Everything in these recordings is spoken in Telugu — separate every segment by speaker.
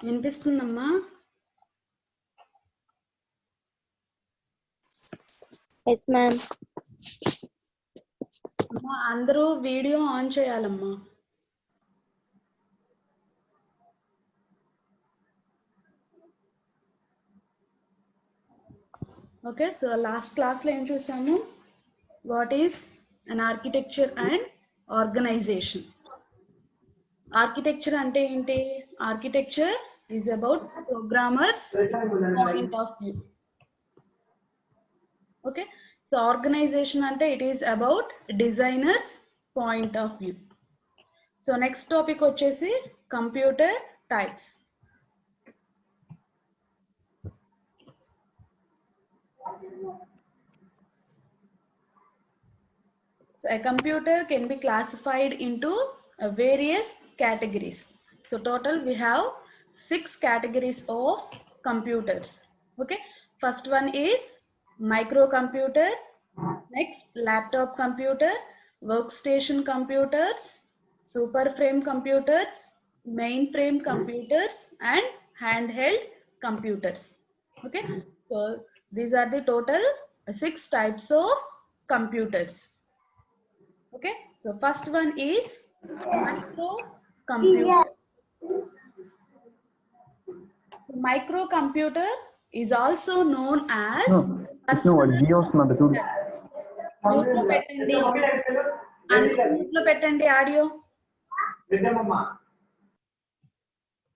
Speaker 1: వినిపిస్తుందమ్మా?
Speaker 2: Yes ma'am.
Speaker 1: అమ్మా అందరూ వీడియో ఆన్ చేయాలమ్మా. ఓకే, సో లాస్ట్ క్లాస్లో ఏం చూసాము? What is an architecture and organization. Architecture అంటే ఏంటి? Architecture is about programmers point of view. Okay, so organization అంటే it is about designers point of view. So next topic వచ్చేసి computer types. So a computer can be classified into various categories. So total we have 6 categories of computers. Okay, first one is microcomputer, next laptop computer, workstation computers, superframe computers, mainframe computers, and handheld computers. Okay, so these are the total 6 types of computers. Okay, so first one is microcomputer. Microcomputer is also known as audio.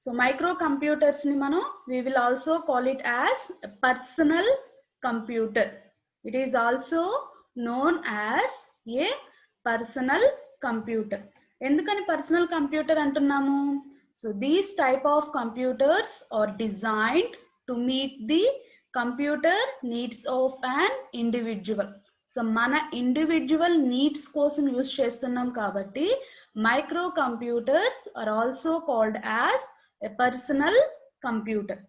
Speaker 1: So microcomputers ni mano we will also call it as a personal computer. It is also known as a personal computer. ఎందుకని పర్సనల్ కంప్యూటర్ అంటున్నాము? So these type of computers are designed to meet the computer needs of an individual. So మన ఇండివిజువల్ నీడ్స్ కోసం యూజ్ చేస్తున్నాం కాబట్టి micro computers are also called as a personal computer.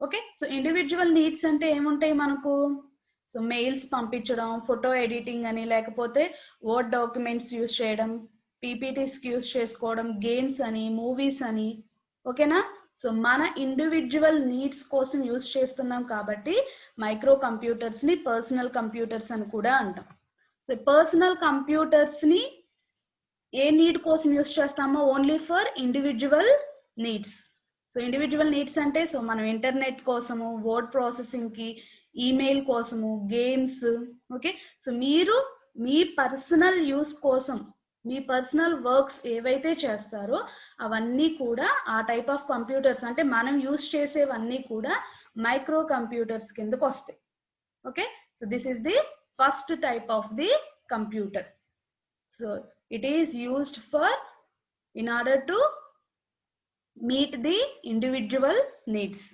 Speaker 1: Okay, so individual needs అంటే ఏముంటాయి మనకు? సో మెయిల్స్ పంపించడం, ఫోటో ఎడిటింగ్ అని, లేకపోతే వర్డ్ డాక్యుమెంట్స్ యూజ్ చేయడం, పీపీటీస్ యూజ్ చేసుకోవడం, గేమ్స్ అని, మూవీస్ అని. ఓకేనా? సో మన ఇండివిజువల్ నీడ్స్ కోసం యూజ్ చేస్తున్నాం కాబట్టి మైక్రో కంప్యూటర్స్ ని పర్సనల్ కంప్యూటర్స్ అని కూడా అంటాం. సో పర్సనల్ కంప్యూటర్స్ ని ఏ నీడ్ కోసం యూజ్ చేస్తామో? Only for individual needs. So individual needs అంటే సో మనం ఇంటర్నెట్ కోసము, వర్డ్ ప్రాసెసింగ్ కి, ఈమెయిల్ కోసము, గేమ్స్. ఓకే, సో మీరు మీ పర్సనల్ యూస్ కోసం, మీ పర్సనల్ వర్క్స్ ఏవైతే చేస్తారో అవన్నీ కూడా ఆ టైప్ ఆఫ్ కంప్యూటర్స్, అంటే మనం యూస్ చేసేవన్నీ కూడా మైక్రో కంప్యూటర్స్ కిందకు వస్తాయి. Okay, so this is the first type of the computer. So it is used for in order to meet the individual needs.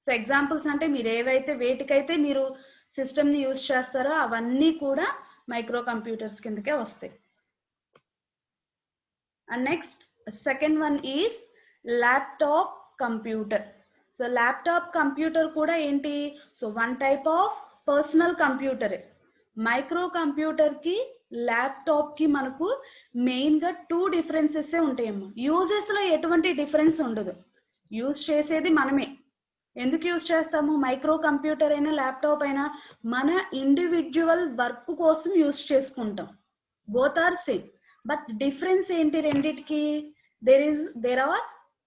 Speaker 1: So examples అంటే మీరు ఏవైతే వేటికైతే మీరు సిస్టమ్ని యూజ్ చేస్తారో అవన్నీ కూడా మైక్రో కంప్యూటర్స్ కిందకే వస్తాయి. And next second one is laptop computer. So laptop computer కూడా ఏంటి? So one type of personal కంప్యూటరే. మైక్రో కంప్యూటర్కి ల్యాప్టాప్కి మనకు మెయిన్గా 2 డిఫరెన్సెస్ ఉంటాయమ్మా. యూజెస్లో ఎటువంటి డిఫరెన్స్ ఉండదు, యూజ్ చేసేది మనమే. ఎందుకు యూజ్ చేస్తాము? మైక్రో కంప్యూటర్ అయినా ల్యాప్టాప్ అయినా మన ఇండివిజువల్ వర్క్ కోసం యూజ్ చేసుకుంటాం. Both are same, but difference ఏంటి రెండిటికి? There are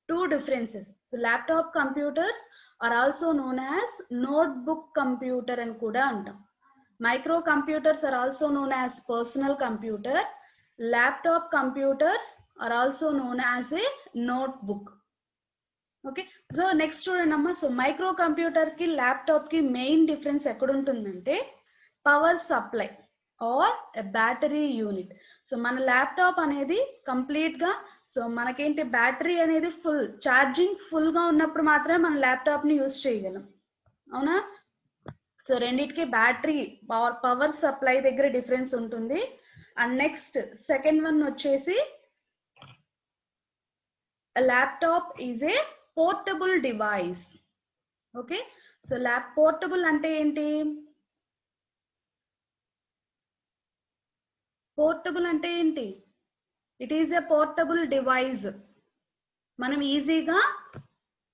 Speaker 1: 2 differences. So laptop computers are also known as notebook computer అని కూడా అంటాం. Micro computers are also known as personal computer. Laptop computers are also known as a notebook. Okay, so next చూడండి అమ్మా. సో మైక్రో కంప్యూటర్ కి ల్యాప్టాప్ కి మెయిన్ డిఫరెన్స్ ఎక్కడ ఉంటుందంటే power supply or battery unit. So మన ల్యాప్టాప్ అనేది కంప్లీట్ గా, సో మనకేంటి బ్యాటరీ అనేది ఫుల్ ఛార్జింగ్ ఫుల్ గా ఉన్నప్పుడు మాత్రమే మన ల్యాప్టాప్ ని యూజ్ చేయగలం, అవునా? సో రెండింటికి బ్యాటరీ పవర్ సప్లై దగ్గర డిఫరెన్స్ ఉంటుంది. అండ్ నెక్స్ట్ సెకండ్ వన్ వచ్చేసి laptop is a portable device. Okay, so portable అంటే ఏంటి? పోర్టబుల్ అంటే ఏంటి? It is a portable device. మనం ఈజీగా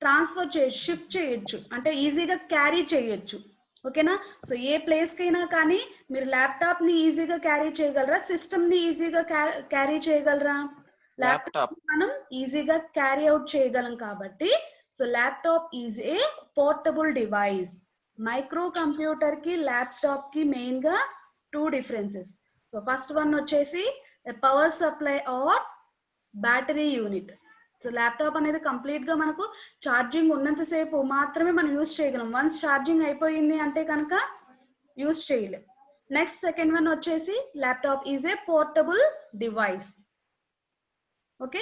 Speaker 1: ట్రాన్స్ఫర్ చేయొచ్చు, షిఫ్ట్ చేయొచ్చు, అంటే ఈజీగా క్యారీ చేయొచ్చు. ఓకేనా? సో ఏ ప్లేస్కైనా కానీ మీరు ల్యాప్టాప్ని ఈజీగా క్యారీ చేయగలరా, సిస్టమ్ని ఈజీగా క్యారీ చేయగలరా? ల్యాప్టాప్ మనం ఈజీగా క్యారీ అవుట్ చేయగలం కాబట్టి so laptop is a portable device. Micro computer కి ల్యాప్టాప్ కి మెయిన్ గా 2 డిఫరెన్సెస్. సో ఫస్ట్ వన్ వచ్చేసి power supply or battery unit. So laptop అనేది కంప్లీట్ గా మనకు ఛార్జింగ్ ఉన్నంతసేపు మాత్రమే మనం యూజ్ చేయగలం. వన్స్ ఛార్జింగ్ అయిపోయింది అంటే కనుక యూజ్ చేయలేం. నెక్స్ట్ సెకండ్ వన్ వచ్చేసి laptop is a portable device. Okay,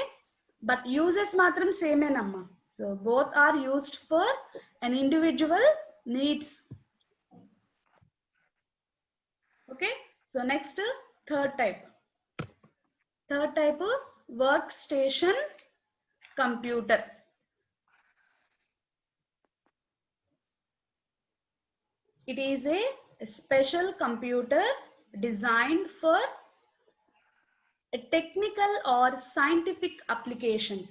Speaker 1: but uses మాత్రం సేమేనమ్మా. So both are used for an individual needs. Okay, so next third type workstation computer. It is a special computer designed for technical or scientific applications.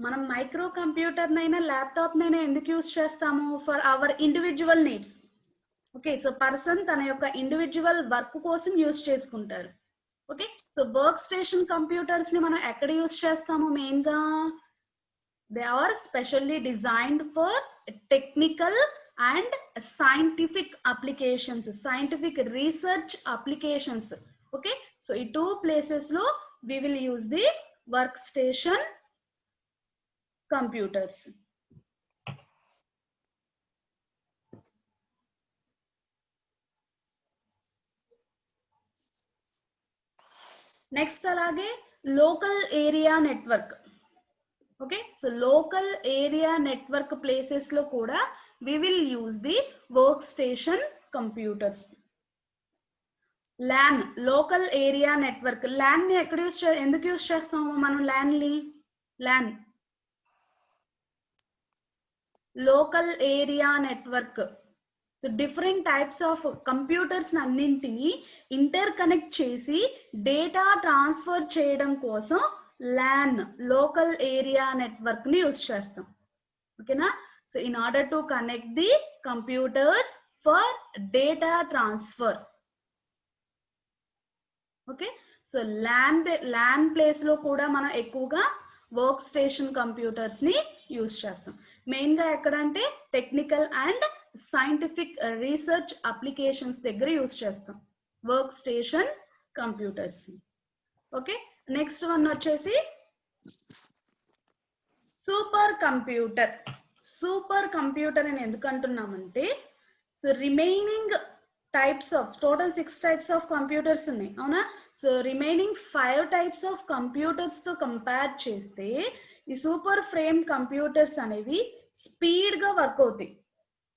Speaker 1: మనం మైక్రో కంప్యూటర్ నైనా ల్యాప్టాప్ నైనా ఎందుకు యూజ్ చేస్తాము? For our individual needs. Okay, so person తన యొక్క ఇండివిజువల్ వర్క్ కోసం యూజ్ చేసుకుంటారు. Okay, so work station computers ని మనం ఎక్కడ యూజ్ చేస్తాము? మెయిన్ గా they are specially designed for technical and scientific applications, scientific research applications. Okay, so ఈ 2 ప్లేసెస్ లో we will use the work station computers. Next alage local area network. Okay, so local area network places lo kuda we will use the workstation computers. LAN, local area network. LAN ni ekkada use enduku use chestamu manam? LAN ni LAN local area network. So different types of computers అన్నింటినీ ఇంటర్ కనెక్ట్ చేసి డేటా ట్రాన్స్ఫర్ చేయడం కోసం LAN, లోకల్ ఏరియా నెట్వర్క్ ని యూజ్ చేస్తాం. ఓకేనా? So in order to connect the computers for data transfer. Okay, so LAN place లో కూడా మనం ఎక్కువగా వర్క్ స్టేషన్ కంప్యూటర్స్ ని యూజ్ చేస్తాం. మెయిన్ గా ఎక్కడంటే technical and scientific research applications దగ్గర యూజ్ చేస్తాం work station computers. Okay, next one వచ్చేసి సూపర్ కంప్యూటర్. సూపర్ కంప్యూటర్ అని ఎందుకు అంటున్నామంటే so remaining types of total 6 types of computers ఉన్నాయి, అవునా? So remaining 5 types of computers తో కంపేర్ చేస్తే ఈ సూపర్ ఫ్రేమ్ కంప్యూటర్స్ అనేవి స్పీడ్ గా వర్క్ అవుతాయి.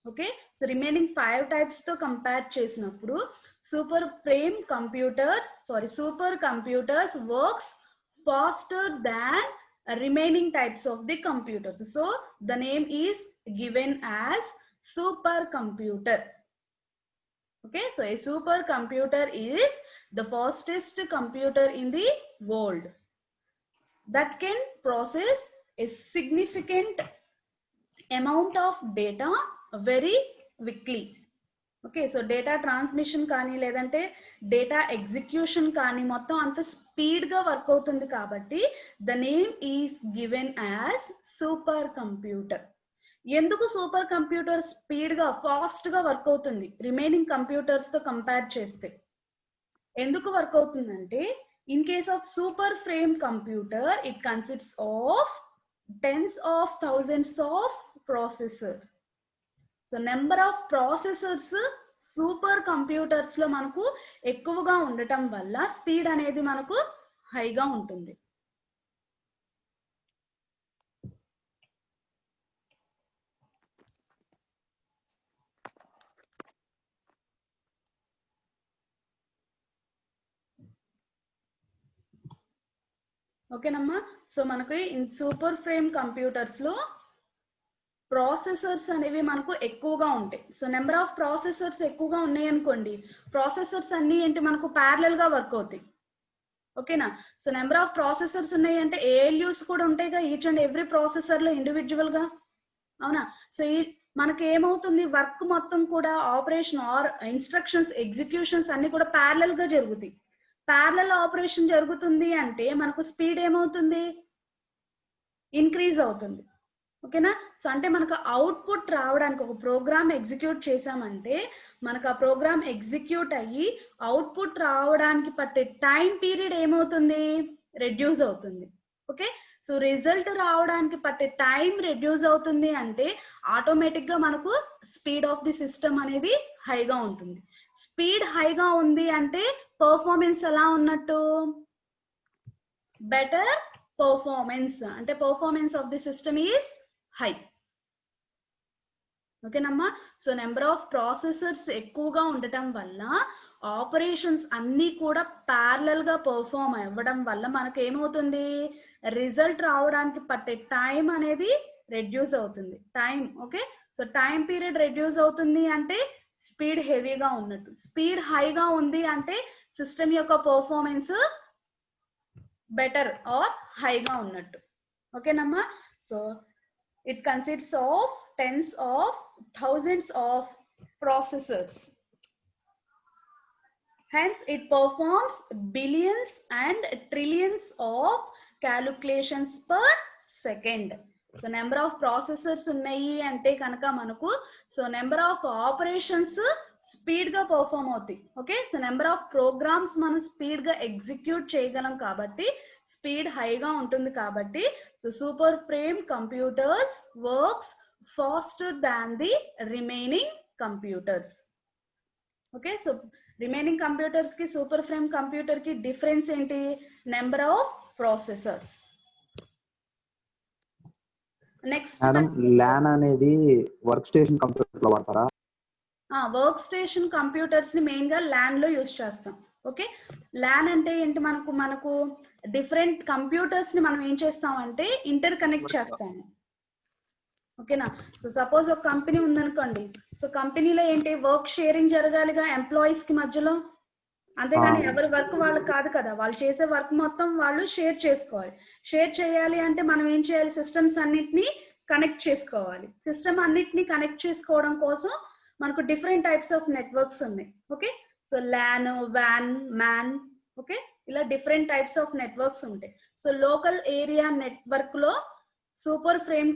Speaker 1: ఓకే, సో రిమైనింగ్ 5 టైప్స్ తో కంపేర్ చేసినప్పుడు super computers works faster than remaining types of the computers. So the name is given as supercomputer. Okay, so a supercomputer is the fastest computer in the world that can process a significant amount of data very quickly. Okay, so data transmission కానీ లేదంటే డేటా ఎగ్జిక్యూషన్ కానీ మొత్తం అంత స్పీడ్ గా వర్క్ అవుతుంది కాబట్టి the name is given as super computer. ఎందుకు సూపర్ కంప్యూటర్ స్పీడ్ గా ఫాస్ట్ గా వర్క్ అవుతుంది రిమైనింగ్ కంప్యూటర్స్ తో కంపేర్ చేస్తే? ఎందుకు వర్క్ అవుతుందంటే in case of super frame computer it consists of tens of thousands of processor. So number of processors super computers లో మనకు ఎక్కువగా ఉండటం వల్ల స్పీడ్ అనేది మనకు హైగా ఉంటుంది. ఓకేనమ్మా, సో మనకి సూపర్ ఫ్రేమ్ కంప్యూటర్స్ లో ప్రాసెసర్స్ అనేవి మనకు ఎక్కువగా ఉంటాయి. సో నెంబర్ ఆఫ్ ప్రాసెసర్స్ ఎక్కువగా ఉన్నాయి అనుకోండి, ప్రాసెసర్స్ అన్ని ఏంటి మనకు ప్యారలల్ గా వర్క్ అవుతాయి. ఓకేనా? సో నెంబర్ ఆఫ్ ప్రాసెసర్స్ ఉన్నాయి అంటే ALUs కూడా ఉంటాయిగా ఈచ్ అండ్ ఎవ్రీ ప్రాసెసర్ లో ఇండివిజువల్ గా. అవునా? సో ఈ మనకి ఏమవుతుంది, వర్క్ మొత్తం కూడా ఆపరేషన్ ఆర్ ఇన్స్ట్రక్షన్స్ ఎగ్జిక్యూషన్స్ అన్ని కూడా ప్యారలల్ గా జరుగుతాయి. ప్యారలల్ ఆపరేషన్ జరుగుతుంది అంటే మనకు స్పీడ్ ఏమవుతుంది, ఇంక్రీజ్ అవుతుంది. ఓకేనా? సో అంటే మనకు అవుట్పుట్ రావడానికి ఒక ప్రోగ్రామ్ ఎగ్జిక్యూట్ చేసామంటే మనకు ఆ ప్రోగ్రామ్ ఎగ్జిక్యూట్ అయ్యి అవుట్పుట్ రావడానికి పట్టే టైం పీరియడ్ ఏమవుతుంది, రెడ్యూస్ అవుతుంది. ఓకే, సో రిజల్ట్ రావడానికి పట్టే టైం రెడ్యూస్ అవుతుంది అంటే ఆటోమేటిక్ గా మనకు స్పీడ్ ఆఫ్ ది సిస్టమ్ అనేది హైగా ఉంటుంది. స్పీడ్ హైగా ఉంది అంటే పర్ఫార్మెన్స్ ఎలా ఉన్నట్టు, బెటర్ పర్ఫార్మెన్స్, అంటే performance of the system is high. ఓకేనమ్మా? సో నెంబర్ ఆఫ్ ప్రాసెసర్స్ ఎక్కువగా ఉండటం వల్ల ఆపరేషన్స్ అన్నీ కూడా ప్యారలల్ గా పర్ఫార్మ్ అవ్వడం వల్ల మనకు ఏమవుతుంది, రిజల్ట్ రావడానికి పట్టే టైం అనేది రెడ్యూస్ అవుతుంది. Time, okay, so time period reduce అవుతుంది అంటే స్పీడ్ హెవీగా ఉన్నట్టు. స్పీడ్ హైగా ఉంది అంటే సిస్టమ్ యొక్క పర్ఫార్మెన్స్ బెటర్ ఆర్ హైగా ఉన్నట్టు. ఓకేనమ్మా? So it consists of tens of thousands of processors. Hence, it performs billions and trillions of calculations per second. So, number of processors ఉన్నాయి అంటే కనుక మనకు so number of operations speed గా పర్ఫార్మ్ అవుతాయి. Okay, so number of programs మనం స్పీడ్ గా ఎగ్జిక్యూట్ చేయగలం కాబట్టి స్పీడ్ హైగా ఉంటుంది కాబట్టి so super frame computers works faster than the remaining computers. Okay, so remaining computers కి సూపర్ ఫ్రేమ్ కంప్యూటర్ కి డిఫరెన్స్ ఏంటి, number of processors. Next
Speaker 3: LAN అనేది వర్క్ స్టేషన్ కంప్యూటర్ లో వాడతారా?
Speaker 1: వర్క్ స్టేషన్ కంప్యూటర్స్ ని మెయిన్ గా ల్యాన్ లో యూజ్ చేస్తాం. ఓకే, ల్యాన్ అంటే ఏంటి, మనకు డిఫరెంట్ కంప్యూటర్స్ ని మనం ఏం చేస్తామంటే ఇంటర్ కనెక్ట్ చేస్తాము. ఓకేనా? సో సపోజ్ ఒక కంపెనీ ఉందనుకోండి, సో కంపెనీలో ఏంటి వర్క్ షేరింగ్ జరగాలిగా ఎంప్లాయీస్ కి మధ్యలో, అంతేగాని ఎవరి వర్క్ వాళ్ళు కాదు కదా, వాళ్ళు చేసే వర్క్ మొత్తం వాళ్ళు షేర్ చేసుకోవాలి. షేర్ చేయాలి అంటే మనం ఏం చేయాలి, సిస్టమ్స్ అన్నిటిని కనెక్ట్ చేసుకోవాలి. సిస్టమ్ అన్నిటిని కనెక్ట్ చేసుకోవడం కోసం మనకు డిఫరెంట్ టైప్స్ ఆఫ్ నెట్వర్క్స్ ఉన్నాయి. ఓకే, సో ల్యాన్, వ్యాన్, మ్యాన్, ఓకే, ఇలా డిఫరెంట్ టైప్స్ ఆఫ్ నెట్వర్క్స్ ఉంటాయి. సో లోకల్ ఏరియా నెట్వర్క్ లో super frame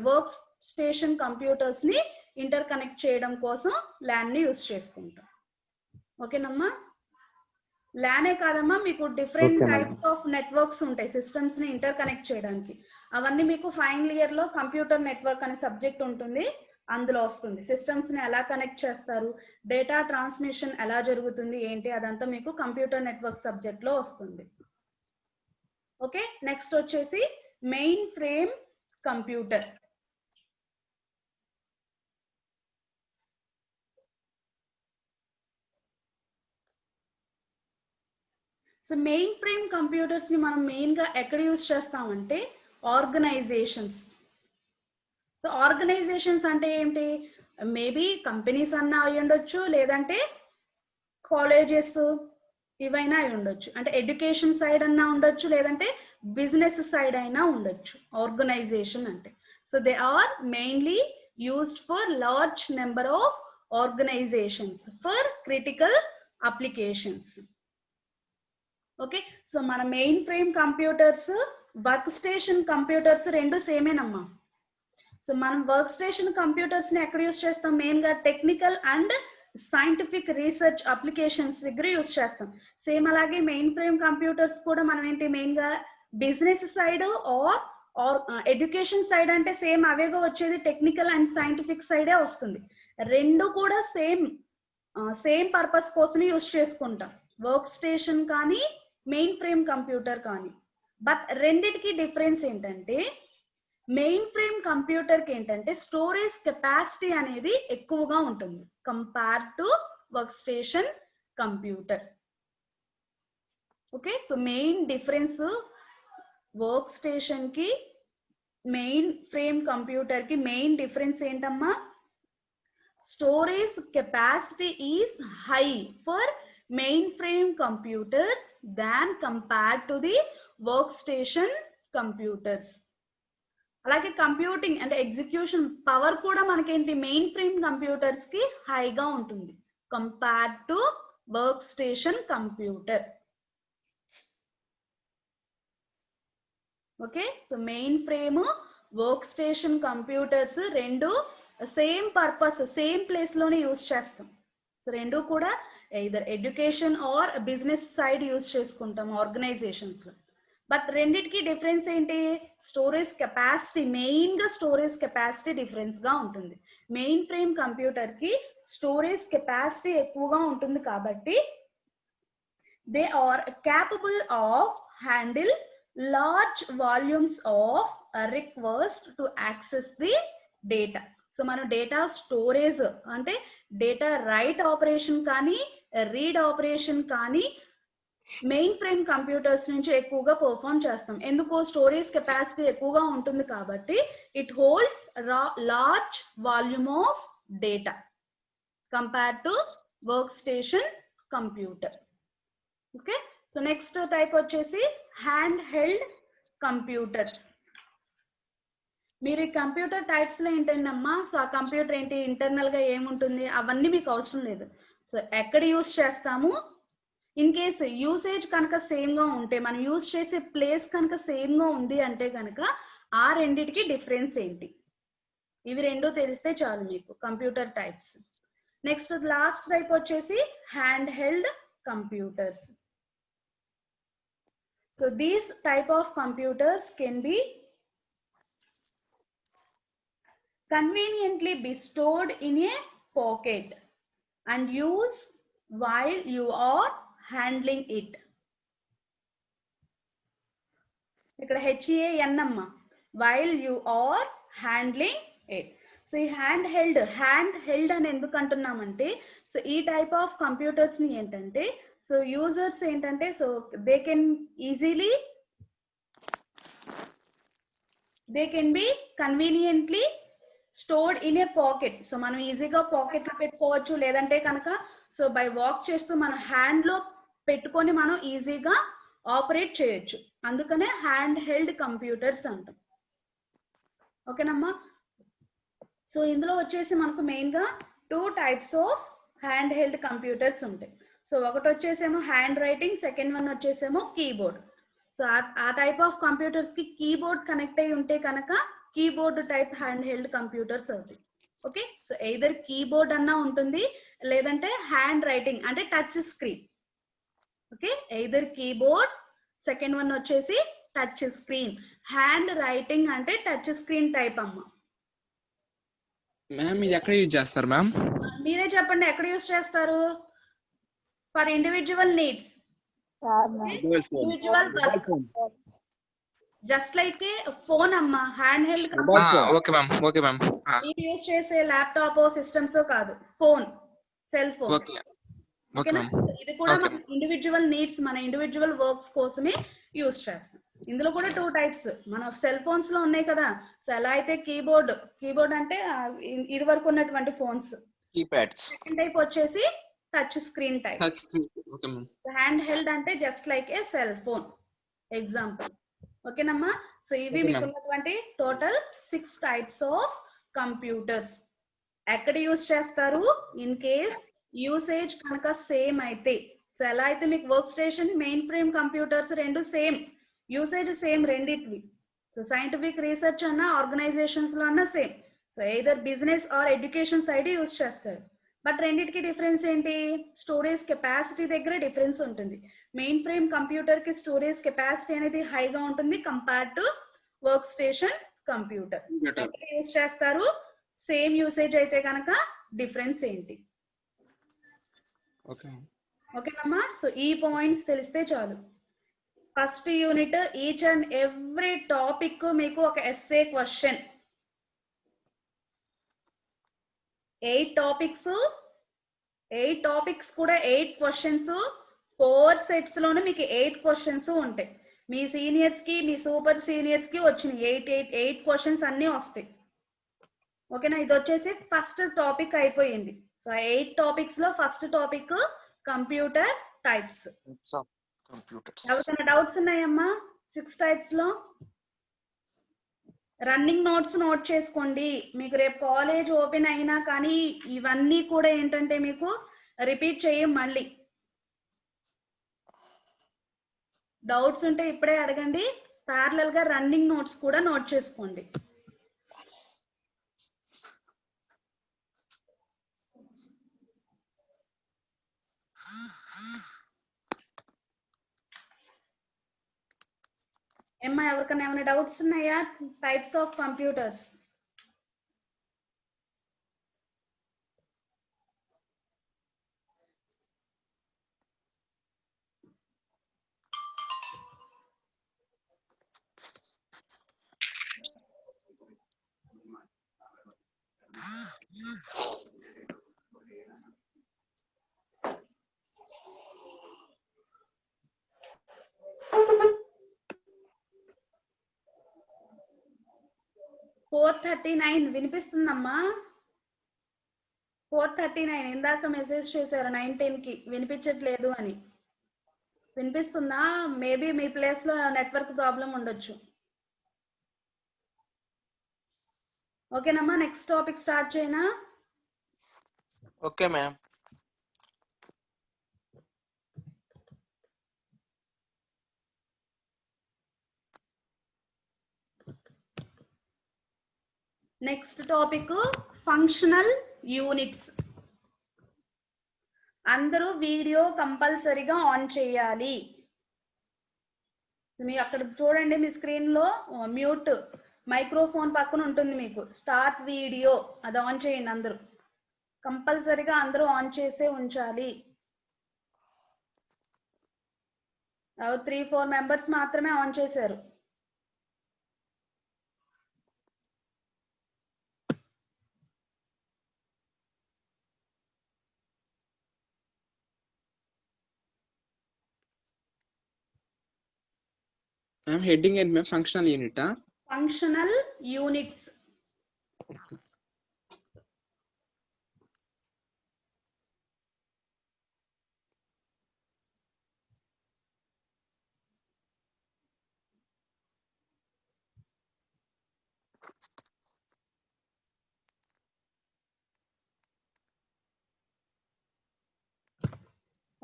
Speaker 1: work station computers ని ఇంటర్ కనెక్ట్ చేయడం కోసం ల్యాన్ ని యూజ్ చేసుకుంటాం. ఓకేనమ్మా? ల్యానే కాదమ్మా, మీకు డిఫరెంట్ టైప్స్ ఆఫ్ నెట్వర్క్స్ ఉంటాయి సిస్టమ్స్ ని ఇంటర్ కనెక్ట్ చేయడానికి. అవన్నీ మీకు ఫైనల్ ఇయర్ లో కంప్యూటర్ నెట్వర్క్ అనే సబ్జెక్ట్ ఉంటుంది, అందులో వస్తుంది. సిస్టమ్స్ ని ఎలా కనెక్ట్ చేస్తారు, డేటా ట్రాన్స్మిషన్ ఎలా జరుగుతుంది ఏంటి, అదంతా మీకు కంప్యూటర్ నెట్వర్క్ సబ్జెక్ట్ లో వస్తుంది. ఓకే, నెక్స్ట్ వచ్చేసి main frame computer. So main frame computers ని మనం మెయిన్ గా ఎక్కడ యూజ్ చేస్తామంటే ఆర్గనైజేషన్స్. సో ఆర్గనైజేషన్స్ అంటే ఏంటి, మేబీ కంపెనీస్ అన్నా అయి ఉండొచ్చు, లేదంటే కాలేజెస్ ఇవైనా అయి ఉండొచ్చు, అంటే ఎడ్యుకేషన్ సైడ్ అన్నా ఉండొచ్చు, లేదంటే బిజినెస్ సైడ్ అయినా ఉండొచ్చు ఆర్గనైజేషన్ అంటే. So they are mainly used for large number of organizations for critical applications. Okay, so మన main frame computers work station computers రెండు సేమేనమ్మా. సో మనం వర్క్ స్టేషన్ కంప్యూటర్స్ ని ఎక్కడ యూజ్ చేస్తాం, మెయిన్ గా technical and scientific research applications దగ్గర యూజ్ చేస్తాం. సేమ్ అలాగే మెయిన్ ఫ్రేమ్ కంప్యూటర్స్ కూడా మనం ఏంటి మెయిన్ గా business side or education side అంటే సేమ్ అవేగా వచ్చేది, టెక్నికల్ అండ్ సైంటిఫిక్ సైడే వస్తుంది. రెండు కూడా సేమ్ పర్పస్ కోసం యూజ్ చేసుకుంటాం, వర్క్ స్టేషన్ కానీ మెయిన్ ఫ్రేమ్ కంప్యూటర్ కానీ. బట్ రెండిటికి డిఫరెన్స్ ఏంటంటే మెయిన్ ఫ్రేమ్ కంప్యూటర్ కి ఏంటంటే స్టోరేజ్ కెపాసిటీ అనేది ఎక్కువగా ఉంటుంది compare to work station computer. Okay, so main difference work station కి మెయిన్ ఫ్రేమ్ కంప్యూటర్ కి మెయిన్ డిఫరెన్స్ ఏంటమ్మా, storage capacity is high for mainframe computers than compared to the workstation computers. అలాగే కంప్యూటింగ్ అంటే ఎగ్జిక్యూషన్ పవర్ కూడా మనకేంటి మెయిన్ ఫ్రేమ్ కంప్యూటర్స్ కి హైగా ఉంటుంది compare to work station computer. Okay, so main frame work station computers రెండు సేమ్ పర్పస్ సేమ్ ప్లేస్ లోనే యూజ్ చేస్తాం. సో రెండు కూడా either education or business side use చేసుకుంటాం ఆర్గనైజేషన్స్ లో. బట్ రెండిటికి డిఫరెన్స్ ఏంటి? స్టోరేజ్ కెపాసిటీ, మెయిన్ గా స్టోరేజ్ కెపాసిటీ డిఫరెన్స్ గా ఉంటుంది. మెయిన్ ఫ్రేమ్ కంప్యూటర్ కి స్టోరేజ్ కెపాసిటీ ఎక్కువగా ఉంటుంది కాబట్టి they are capable of handle large volumes of request to access the data. So మనం డేటా స్టోరేజ్ అంటే డేటా రైట్ ఆపరేషన్ కానీ రీడ్ ఆపరేషన్ కానీ మెయిన్ ఫ్రేమ్ కంప్యూటర్స్ నుంచి ఎక్కువగా పర్ఫామ్ చేస్తాం. ఎందుకు? స్టోరేజ్ కెపాసిటీ ఎక్కువగా ఉంటుంది కాబట్టి it holds large volume of data compare to work station computer. Okay, so next type వచ్చేసి హ్యాండ్ హెల్డ్ కంప్యూటర్స్. మీరు ఈ కంప్యూటర్ టైప్స్ లో ఏంటండమ్మా, సో ఆ కంప్యూటర్ ఏంటి, ఇంటర్నల్ గా ఏముంటుంది అవన్నీ మీకు అవసరం లేదు. సో ఎక్కడ యూజ్ చేస్తాము, ఇన్ కేస్ యూసేజ్ కనుక సేమ్ గా ఉంటే, మనం యూజ్ చేసే ప్లేస్ కనుక సేమ్ గా ఉంది అంటే కనుక ఆ రెండిటికి డిఫరెన్స్ ఏంటి, ఇవి రెండు తెలిస్తే చాలు మీకు computer types. Next last type వచ్చేసి hand held computers. So these type of computers can be conveniently bestowed in a pocket and used while you are handling it. ఇక్కడ HEAN అమ్మ, while you are handling it. So ఈ హ్యాండ్ హెల్డ్ అని ఎందుకు అంటున్నామంటే, సో ఈ టైప్ ఆఫ్ కంప్యూటర్స్ ని ఏంటంటే, సో యూజర్స్ ఏంటంటే, so they can be conveniently stored in a pocket. So మనం ఈజీగా పాకెట్ లో పెట్టుకోవచ్చు, లేదంటే కనుక సో బై వాక్ చేస్తూ మనం హ్యాండ్ లో పెట్టుకొని మనం ఈజీగా ఆపరేట్ చేయొచ్చు. అందుకనే హ్యాండ్ హెల్డ్ కంప్యూటర్స్ అంటాం. ఓకేనమ్మా, సో ఇందులో వచ్చేసి మనకు మెయిన్ గా 2 types of hand held computers ఉంటాయి. సో ఒకటి వచ్చేసేమో హ్యాండ్ రైటింగ్, సెకండ్ వన్ వచ్చేసేమో కీబోర్డ్. సో ఆ టైప్ ఆఫ్ కంప్యూటర్స్ కి కీబోర్డ్ కనెక్ట్ అయి ఉంటే కనుక keyboard type hand held computers అవుతాయి. ఓకే, సో ఎయిదర్ కీబోర్డ్ అన్నా ఉంటుంది, లేదంటే హ్యాండ్ రైటింగ్ అంటే touch screen. Okay, either keyboard, second one వచ్చేసి టచ్ స్క్రీన్. హ్యాండ్ రైటింగ్ అంటే టచ్ స్క్రీన్ టైప్ అమ్మ.
Speaker 4: మ్యామ్ ఇది ఎక్కడ యూజ్ చేస్తారు మ్యామ్?
Speaker 1: మీరే చెప్పండి ఎక్కడ యూజ్ చేస్తారు? For individual needs, individual just like a phone అమ్మ. Hand held
Speaker 4: okay ma'am, okay ma'am.
Speaker 1: మీరు యూజ్ చేసే ల్యాప్టాప్ సిస్టమ్స్ కాదు, ఫోన్, సెల్ ఫోన్.
Speaker 4: ఓకే,
Speaker 1: ఓకేనా? ఇది కూడా మన ఇండివిజువల్ నీడ్స్, మన ఇండివిజువల్ వర్క్స్ కోసమే యూజ్ చేస్తాం. ఇందులో కూడా 2 types మన సెల్ ఫోన్స్ లో ఉన్నాయి కదా. సో ఎలా అయితే కీబోర్డ్ అంటే ఇది వరకు ఉన్నటువంటి ఫోన్స్, కీప్యాడ్స్. సెకండ్ టైప్ వచ్చేసి touch screen type. Hand held అంటే just like a cell phone example. ఓకేనమ్మా, సో ఇవి మీకు ఉన్నటువంటి టోటల్ 6 types ఆఫ్ కంప్యూటర్స్. ఎక్కడ యూజ్ చేస్తారు? ఇన్ కేస్ యూసేజ్ కనుక సేమ్ అయితే, సో ఎలా అయితే మీకు work station, main frame computers రెండు సేమ్, యూసేజ్ సేమ్ రెండిటివి. సో సైంటిఫిక్ రీసెర్చ్ అన్నా ఆర్గనైజేషన్స్ లో అన్నా same. So either business or education side use చేస్తారు. బట్ రెండిటికి డిఫరెన్స్ ఏంటి? స్టోరేజ్ కెపాసిటీ దగ్గర డిఫరెన్స్ ఉంటుంది. మెయిన్ ఫ్రేమ్ కంప్యూటర్ కి స్టోరేజ్ కెపాసిటీ అనేది హైగా ఉంటుంది compare to work station computer. Use చేస్తారు సేమ్ యూసేజ్ అయితే కనుక డిఫరెన్స్ ఏంటి? ఓకేనమ్మా, సో ఈ పాయింట్స్ తెలిస్తే చాలు. First unit each and every topic మీకు ఒక ఎస్ఏ క్వశ్చన్. 8 టాపిక్స్ కూడా 8 క్వశ్చన్స్. 4 sets లోనే మీకు 8 క్వశ్చన్స్ ఉంటాయి. మీ సీనియర్స్ కి, మీ సూపర్ సీనియర్స్ కి వచ్చినాయి 8 క్వశ్చన్స్ అన్ని వస్తాయి. ఓకేనా, ఇది వచ్చేసి ఫస్ట్ టాపిక్ అయిపోయింది. సో 8 టాపిక్స్ లో ఫస్ట్ టాపిక్ కంప్యూటర్ టైప్స్. ఎవరికైనా డౌట్స్ ఉన్నాయమ్మా 6 types లో? రన్నింగ్ నోట్స్ నోట్ చేసుకోండి. మీకు రేపు కాలేజ్ ఓపెన్ అయినా కానీ ఇవన్నీ కూడా ఏంటంటే మీకు రిపీట్ చేయం. మళ్ళీ డౌట్స్ ఉంటే ఇప్పుడే అడగండి. ప్యారలల్ గా రన్నింగ్ నోట్స్ కూడా నోట్ చేసుకోండి. ఏమ్మా ఎవరికైనా ఏమైనా డౌట్స్ ఉన్నాయా? Types of computers. ఫోర్ 39 వినిపిస్తుందమ్మా. 4:39 ఇందాక మెసేజ్ చేశారు 9:10 కి వినిపించట్లేదు అని. వినిపిస్తుందా? మేబీ మీ ప్లేస్ లో నెట్వర్క్ ప్రాబ్లం ఉండొచ్చు. ఓకేనమ్మా, నెక్స్ట్ టాపిక్ స్టార్ట్ చేయనా?
Speaker 5: Okay ma'am.
Speaker 1: Next topic functional units. అందరూ వీడియో కంపల్సరీగా ఆన్ చేయాలి. మీ అక్కడ చూడండి, మీ స్క్రీన్ లో మ్యూట్ మైక్రోఫోన్ పక్కన ఉంటుంది మీకు. స్టార్ట్ వీడియో అది ఆన్ చేయండి. అందరూ కంపల్సరీగా అందరూ ఆన్ చేసే ఉంచాలి. 3-4 మెంబర్స్ మాత్రమే ఆన్ చేశారు.
Speaker 4: మ్యామ్ హెడ్డింగ్ ఏంటి మ్యామ్? ఫంక్షనల్ యూనిటా?
Speaker 1: Functional units.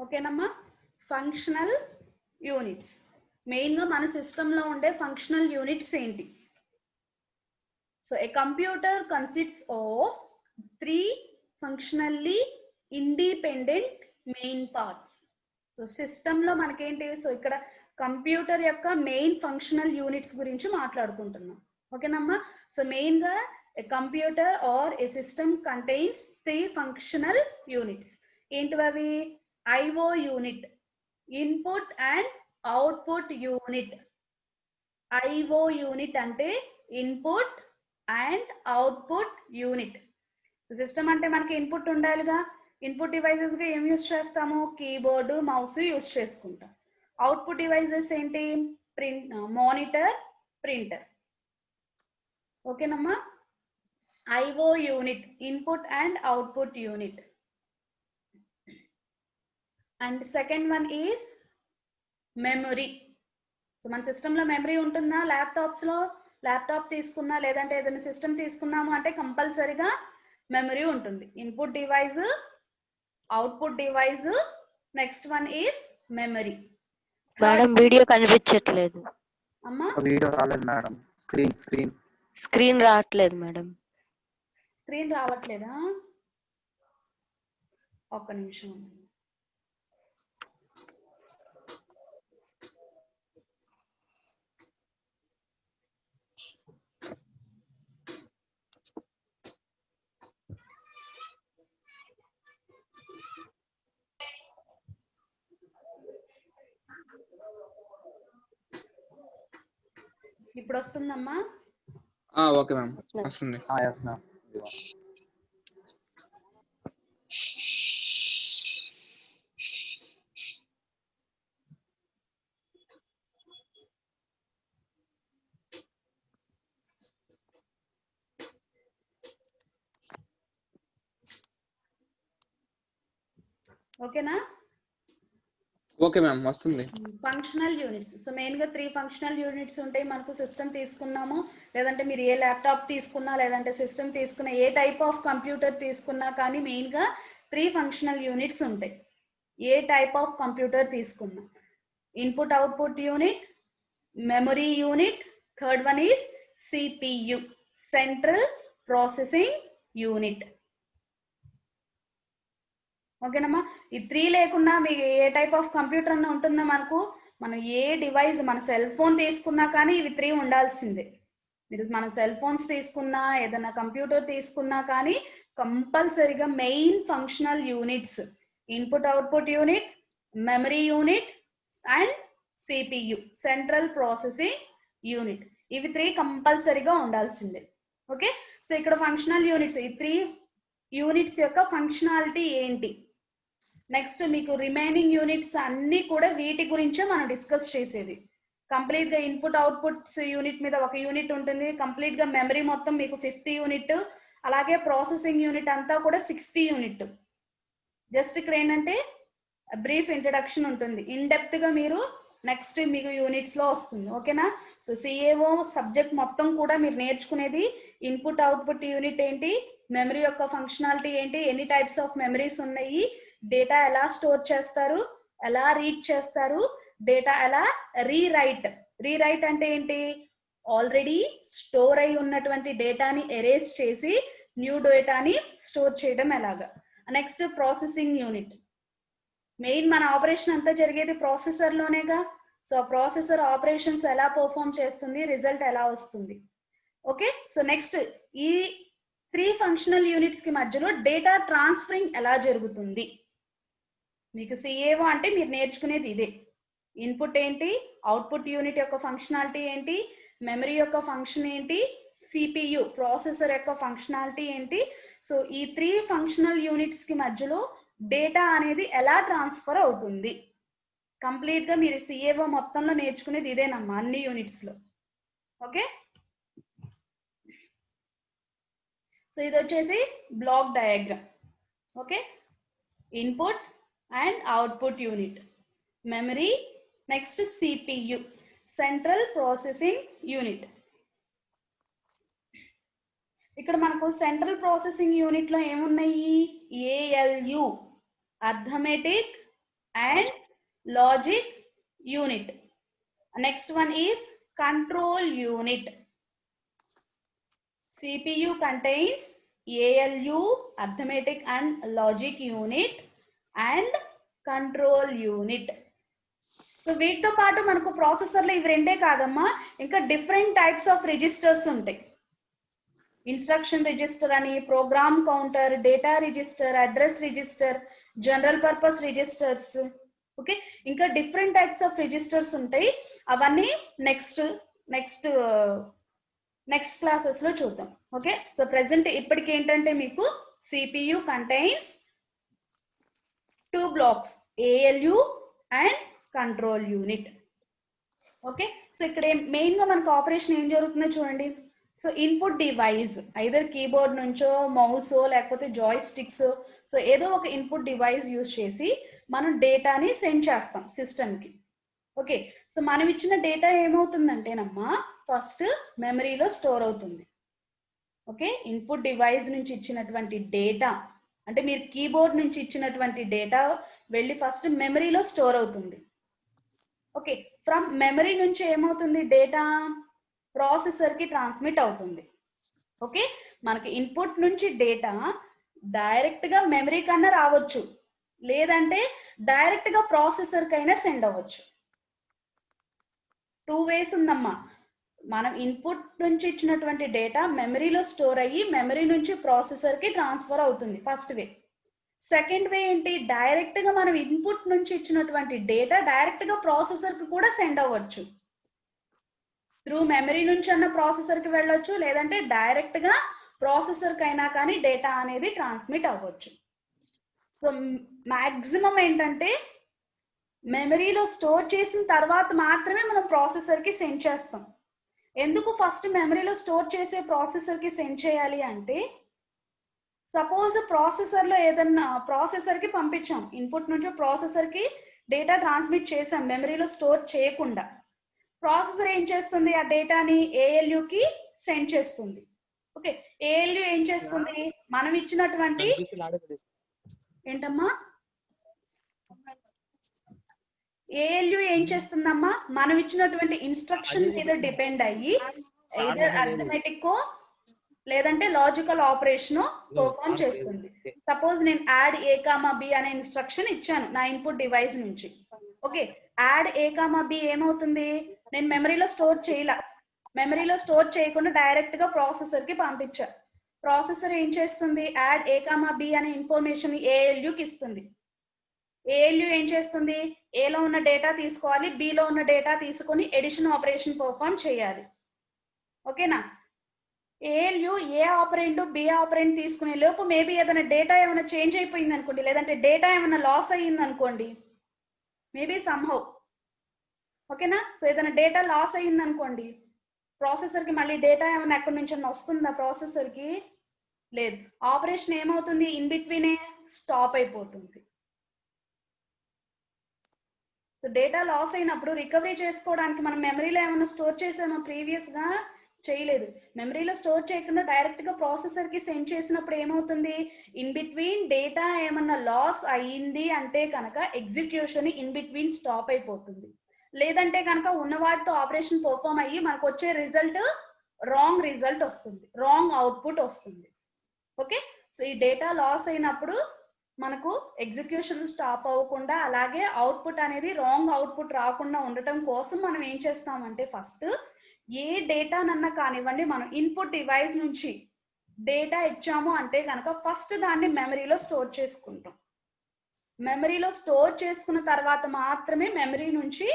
Speaker 1: ఓకేనమ్మా, ఫంక్షనల్ యూనిట్స్ మెయిన్ గా మన సిస్టమ్ లో ఉండే ఫంక్షనల్ యూనిట్స్ ఏంటి? So a computer consists of 3 functionally independent main parts. So system లో మనకేంటి? సో ఇక్కడ కంప్యూటర్ యొక్క మెయిన్ ఫంక్షనల్ యూనిట్స్ గురించి మాట్లాడుకుంటున్నాం. ఓకేనమ్మా, సో మెయిన్ గా a computer or a system contains 3 functional units. ఏంటివి అవి? IO unit, input and output unit. IO unit అంటే input and output unit. System అంటే మనకి ఇన్పుట్ ఉండాలిగా. ఇన్పుట్ డివైజెస్ గా ఏం యూజ్ చేస్తాము? కీబోర్డు, మౌస్ యూజ్ చేసుకుంటాం. అవుట్పుట్ డివైజెస్ ఏంటి? Monitor, printer. ఓకేనమ్మా, IO unit, input and output unit. And second one is memory. So మన సిస్టంలో మెమరీ ఉంటుందా? ల్యాప్టాప్స్ లో ల్యాప్టాప్ తీసుకున్నా లేదంటే ఏదైనా సిస్టమ్ తీసుకున్నాము అంటే కంపల్సరీగా మెమరీ ఉంటుంది. Input device, output device, next one is memory.
Speaker 2: Madam video కనిపించట్లేదు.
Speaker 1: అమ్మా
Speaker 3: వీడియో రాలేదు మేడం.
Speaker 2: స్క్రీన్ రావట్లేదు మేడం.
Speaker 1: స్క్రీన్ రావట్లేదా? ఒక్క నిమిషం. ఇప్పుడు వస్తుందమ్మా?
Speaker 4: ఓకే మ్యామ్, వస్తుంది.
Speaker 3: yes ma'am.
Speaker 1: ఓకేనా?
Speaker 4: ఓకే మ్యామ్ వస్తుంది.
Speaker 1: Functional units. సో మెయిన్ గా 3 ఫంక్షనల్ యూనిట్స్ ఉంటాయి మనకు. సిస్టమ్ తీసుకున్నాము, లేదంటే మీరు ఏ ల్యాప్టాప్ తీసుకున్నా, లేదంటే సిస్టమ్ తీసుకున్నా, ఏ టైప్ ఆఫ్ కంప్యూటర్ తీసుకున్నా కానీ మెయిన్ గా 3 ఫంక్షనల్ యూనిట్స్ ఉంటాయి. ఏ టైప్ ఆఫ్ కంప్యూటర్ తీసుకున్నా. Input output unit, memory unit, third one is CPU, central processing unit. ఓకేనమ్మా, ఈ 3 లేకుండా మీకు ఏ టైప్ ఆఫ్ కంప్యూటర్ అన్న ఉంటుందా మనకు? మనం ఏ డివైస్, మన సెల్ ఫోన్ తీసుకున్నా కానీ ఇవి 3 ఉండాల్సిందే. మీరు మన సెల్ ఫోన్స్ తీసుకున్నా, ఏదైనా కంప్యూటర్ తీసుకున్నా కానీ కంపల్సరీగా main functional units input output unit, memory unit and CPU, central processing unit. ఇవి 3 కంపల్సరీగా ఉండాల్సిందే. ఓకే, సో ఇక్కడ ఫంక్షనల్ యూనిట్స్, ఈ 3 యూనిట్స్ యొక్క ఫంక్షనాలిటీ ఏంటి? నెక్స్ట్ మీకు రిమైనింగ్ యూనిట్స్ అన్ని కూడా వీటి గురించే మనం డిస్కస్ చేసేది. కంప్లీట్ గా ఇన్పుట్ అవుట్పుట్స్ యూనిట్ మీద ఒక యూనిట్ ఉంటుంది. కంప్లీట్ గా మెమరీ మొత్తం మీకు 5th యూనిట్, అలాగే ప్రాసెసింగ్ యూనిట్ అంతా కూడా 6th యూనిట్. జస్ట్ ఇక్కడ ఏంటంటే బ్రీఫ్ ఇంట్రడక్షన్ ఉంటుంది. ఇన్ డెప్త్ గా మీరు నెక్స్ట్ మీకు యూనిట్స్ లో వస్తుంది. ఓకేనా? సో CAO సబ్జెక్ట్ మొత్తం కూడా మీరు నేర్చుకునేది ఇన్పుట్ అవుట్పుట్ యూనిట్ ఏంటి, మెమరీ యొక్క ఫంక్షనాలిటీ ఏంటి, ఎన్ని టైప్స్ ఆఫ్ మెమరీస్ ఉన్నాయి, డేటా ఎలా స్టోర్ చేస్తారు, ఎలా రీడ్ చేస్తారు, డేటా ఎలా రీరైట్ అంటే ఏంటి, ఆల్రెడీ స్టోర్ అయి ఉన్నటువంటి డేటాని ఎరేజ్ చేసి న్యూ డేటాని స్టోర్ చేయడం ఎలాగా. Next processing unit. మెయిన్ మన ఆపరేషన్ అంతా జరిగేది ప్రాసెసర్ లోనేగా. సో ప్రాసెసర్ ఆపరేషన్స్ ఎలా పర్ఫామ్ చేస్తుంది, రిజల్ట్ ఎలా వస్తుంది. ఓకే, సో నెక్స్ట్ ఈ 3 ఫంక్షనల్ యూనిట్స్ కి మధ్యలో డేటా ట్రాన్స్ఫరింగ్ ఎలా జరుగుతుంది. మీకు CAO అంటే మీరు నేర్చుకునేది ఇదే. ఇన్పుట్ ఏంటి, అవుట్పుట్ యూనిట్ యొక్క ఫంక్షనాలిటీ ఏంటి, మెమరీ యొక్క ఫంక్షన్ ఏంటి, CPU ప్రాసెసర్ యొక్క ఫంక్షనాలిటీ ఏంటి. సో ఈ 3 ఫంక్షనల్ యూనిట్స్ కి మధ్యలో డేటా అనేది ఎలా ట్రాన్స్ఫర్ అవుతుంది. కంప్లీట్ గా మీరు CAO మొత్తంలో నేర్చుకునేది ఇదేనమ్మా, అన్ని యూనిట్స్ లో. ఓకే, సో ఇది వచ్చేసి block diagram. Okay, input and output unit, memory, next CPU, central processing unit. ఇక్కడ మనకు సెంట్రల్ ప్రాసెసింగ్ యూనిట్ లో ఏమున్నాయి, ALU, arithmetic and logic unit. Next one is control unit. CPU contains ALU, arithmetic and logic unit and control unit. So వీటితో పాటు మనకు ప్రాసెసర్లో ఇవి రెండే కాదమ్మా, ఇంకా డిఫరెంట్ టైప్స్ ఆఫ్ రిజిస్టర్స్ ఉంటాయి. ఇన్స్ట్రక్షన్ రిజిస్టర్ అని, program counter, data register, address register, general purpose registers. Okay, ఇంకా డిఫరెంట్ టైప్స్ ఆఫ్ రిజిస్టర్స్ ఉంటాయి. అవన్నీ నెక్స్ట్ క్లాసెస్ లో చూద్దాం. ఓకే, సో ప్రెసెంట్ ఇప్పటికి ఏంటంటే మీకు CPU contains 2 blocks, ALU and control unit. Okay, so ఇక్కడ మెయిన్ గా మనకు ఆపరేషన్ ఏం జరుగుతుందో చూడండి. So input device either keyboard నుంచో, మౌస్, లేకపోతే జాయ్ స్టిక్స్, సో ఏదో ఒక ఇన్పుట్ డివైస్ యూజ్ చేసి మనం డేటాని సెండ్ చేస్తాం సిస్టమ్ కి. ఓకే, సో మనం ఇచ్చిన డేటా ఏమవుతుందంటేనమ్మా ఫస్ట్ మెమరీలో స్టోర్ అవుతుంది. ఓకే, ఇన్పుట్ డివైస్ నుంచి ఇచ్చినటువంటి డేటా అంటే మీరు కీబోర్డ్ నుంచి ఇచ్చినటువంటి డేటా వెళ్ళి ఫస్ట్ మెమరీలో స్టోర్ అవుతుంది. ఓకే, ఫ్రమ్ మెమరీ నుంచి ఏమవుతుంది, డేటా ప్రాసెసర్ కి ట్రాన్స్మిట్ అవుతుంది. ఓకే, మనకి ఇన్పుట్ నుంచి డేటా డైరెక్ట్ గా మెమరీ కన్నా రావచ్చు, లేదంటే డైరెక్ట్ గా ప్రాసెసర్ కైనా సెండ్ అవ్వచ్చు. 2 వేస్ ఉందమ్మా. మనం ఇన్పుట్ నుంచి ఇచ్చినటువంటి డేటా మెమరీలో స్టోర్ అయ్యి మెమరీ నుంచి ప్రాసెసర్ కి ట్రాన్స్ఫర్ అవుతుంది, ఫస్ట్ వే. సెకండ్ వే ఏంటి, డైరెక్ట్ గా మనం ఇన్పుట్ నుంచి ఇచ్చినటువంటి డేటా డైరెక్ట్ గా ప్రాసెసర్ కి కూడా సెండ్ అవ్వచ్చు. త్రూ మెమరీ నుంచి అన్న ప్రాసెసర్ కి వెళ్ళొచ్చు, లేదంటే డైరెక్ట్ గా ప్రాసెసర్ కైనా కానీ డేటా అనేది ట్రాన్స్మిట్ అవ్వచ్చు. సో మాక్సిమం ఏంటంటే మెమరీలో స్టోర్ చేసిన తర్వాత మాత్రమే మనం ప్రాసెసర్ కి సెండ్ చేస్తాం. ఎందుకు ఫస్ట్ మెమరీలో స్టోర్ చేసే ప్రాసెసర్ కి సెండ్ చేయాలి అంటే, సపోజ్ ప్రాసెసర్ లో ఏదన్నా ప్రాసెసర్ కి పంపించాం, ఇన్పుట్ నుంచి ప్రాసెసర్ కి డేటా ట్రాన్స్మిట్ చేసాం మెమరీలో స్టోర్ చేయకుండా. ప్రాసెసర్ ఏం చేస్తుంది, ఆ డేటాని ఏఎల్యుకి సెండ్ చేస్తుంది. ఓకే, ఏఎల్యు ఏం చేస్తుంది, మనం ఇచ్చినటువంటి ఏంటమ్మా ఏఎల్యు ఏం చేస్తుందమ్మా, మనం ఇచ్చినటువంటి ఇన్స్ట్రక్షన్ మీద డిపెండ్ అయ్యి either అర్థమెటిక్ లేదంటే లాజికల్ ఆపరేషన్ పర్ఫామ్ చేస్తుంది. సపోజ్ నేను యాడ్ ఏ కామా బి అనే ఇన్స్ట్రక్షన్ ఇచ్చాను నా ఇన్పుట్ డివైస్ నుంచి. ఓకే, యాడ్ ఏ కామా బి ఏమవుతుంది, నేను మెమరీలో స్టోర్ చేయలా, మెమరీలో స్టోర్ చేయకుండా డైరెక్ట్ గా ప్రాసెసర్ కి పంపించా. ప్రాసెసర్ ఏం చేస్తుంది, యాడ్ ఏ కామా బి అనే ఇన్ఫర్మేషన్ ఏఎల్యుకి ఇస్తుంది. ఏఎల్యు ఏం చేస్తుంది, ఏలో ఉన్న డేటా తీసుకోవాలి, బిలో ఉన్న డేటా తీసుకొని ఎడిషన్ ఆపరేషన్ పర్ఫామ్ చేయాలి. ఓకేనా, ఏఎల్యు ఏ ఆపరెంట్ బి ఆపరెంట్ తీసుకునే లోపు మేబీ ఏదైనా డేటా ఏమైనా చేంజ్ అయిపోయింది అనుకోండి, లేదంటే డేటా ఏమైనా లాస్ అయ్యింది అనుకోండి, మేబీ సమ్హౌ. ఓకేనా, సో ఏదైనా డేటా లాస్ అయ్యింది అనుకోండి, ప్రాసెసర్ కి మళ్ళీ డేటా ఏమైనా ఎక్కడి నుంచి వస్తుందా, ప్రాసెసర్ కి లేదు. ఆపరేషన్ ఏమవుతుంది, ఇన్ బిట్వీనే స్టాప్ అయిపోతుంది. సో డేటా లాస్ అయినప్పుడు రికవరీ చేసుకోవడానికి మనం మెమరీలో ఏమైనా స్టోర్ చేసామో, ప్రీవియస్ గా చేయలేదు, మెమరీలో స్టోర్ చేయకుండా డైరెక్ట్ గా ప్రాసెసర్ కి సెండ్ చేసినప్పుడు ఏమవుతుంది, ఇన్ బిట్వీన్ డేటా ఏమన్నా లాస్ అయ్యింది అంటే కనుక ఎగ్జిక్యూషన్ ఇన్ బిట్వీన్ స్టాప్ అయిపోతుంది. లేదంటే కనుక ఉన్న వాటితో ఆపరేషన్ పర్ఫామ్ అయ్యి మనకు వచ్చే రిజల్ట్ రాంగ్ రిజల్ట్ వస్తుంది, రాంగ్ అవుట్పుట్ వస్తుంది. ఓకే, సో ఈ డేటా లాస్ అయినప్పుడు మనకు ఎగ్జిక్యూషన్ స్టాప్ అవ్వకుండా, అలాగే అవుట్పుట్ అనేది రాంగ్ అవుట్పుట్ రాకుండా ఉండటం కోసం మనం ఏం చేస్తామంటే, ఫస్ట్ ఏ డేటానన్నా కానివ్వండి, మనం ఇన్పుట్ డివైస్ నుంచి డేటా ఇచ్చాము అంటే కనుక ఫస్ట్ దాన్ని మెమరీలో స్టోర్ చేసుకుంటాం. మెమరీలో స్టోర్ చేసుకున్న తర్వాత మాత్రమే మెమరీ నుంచి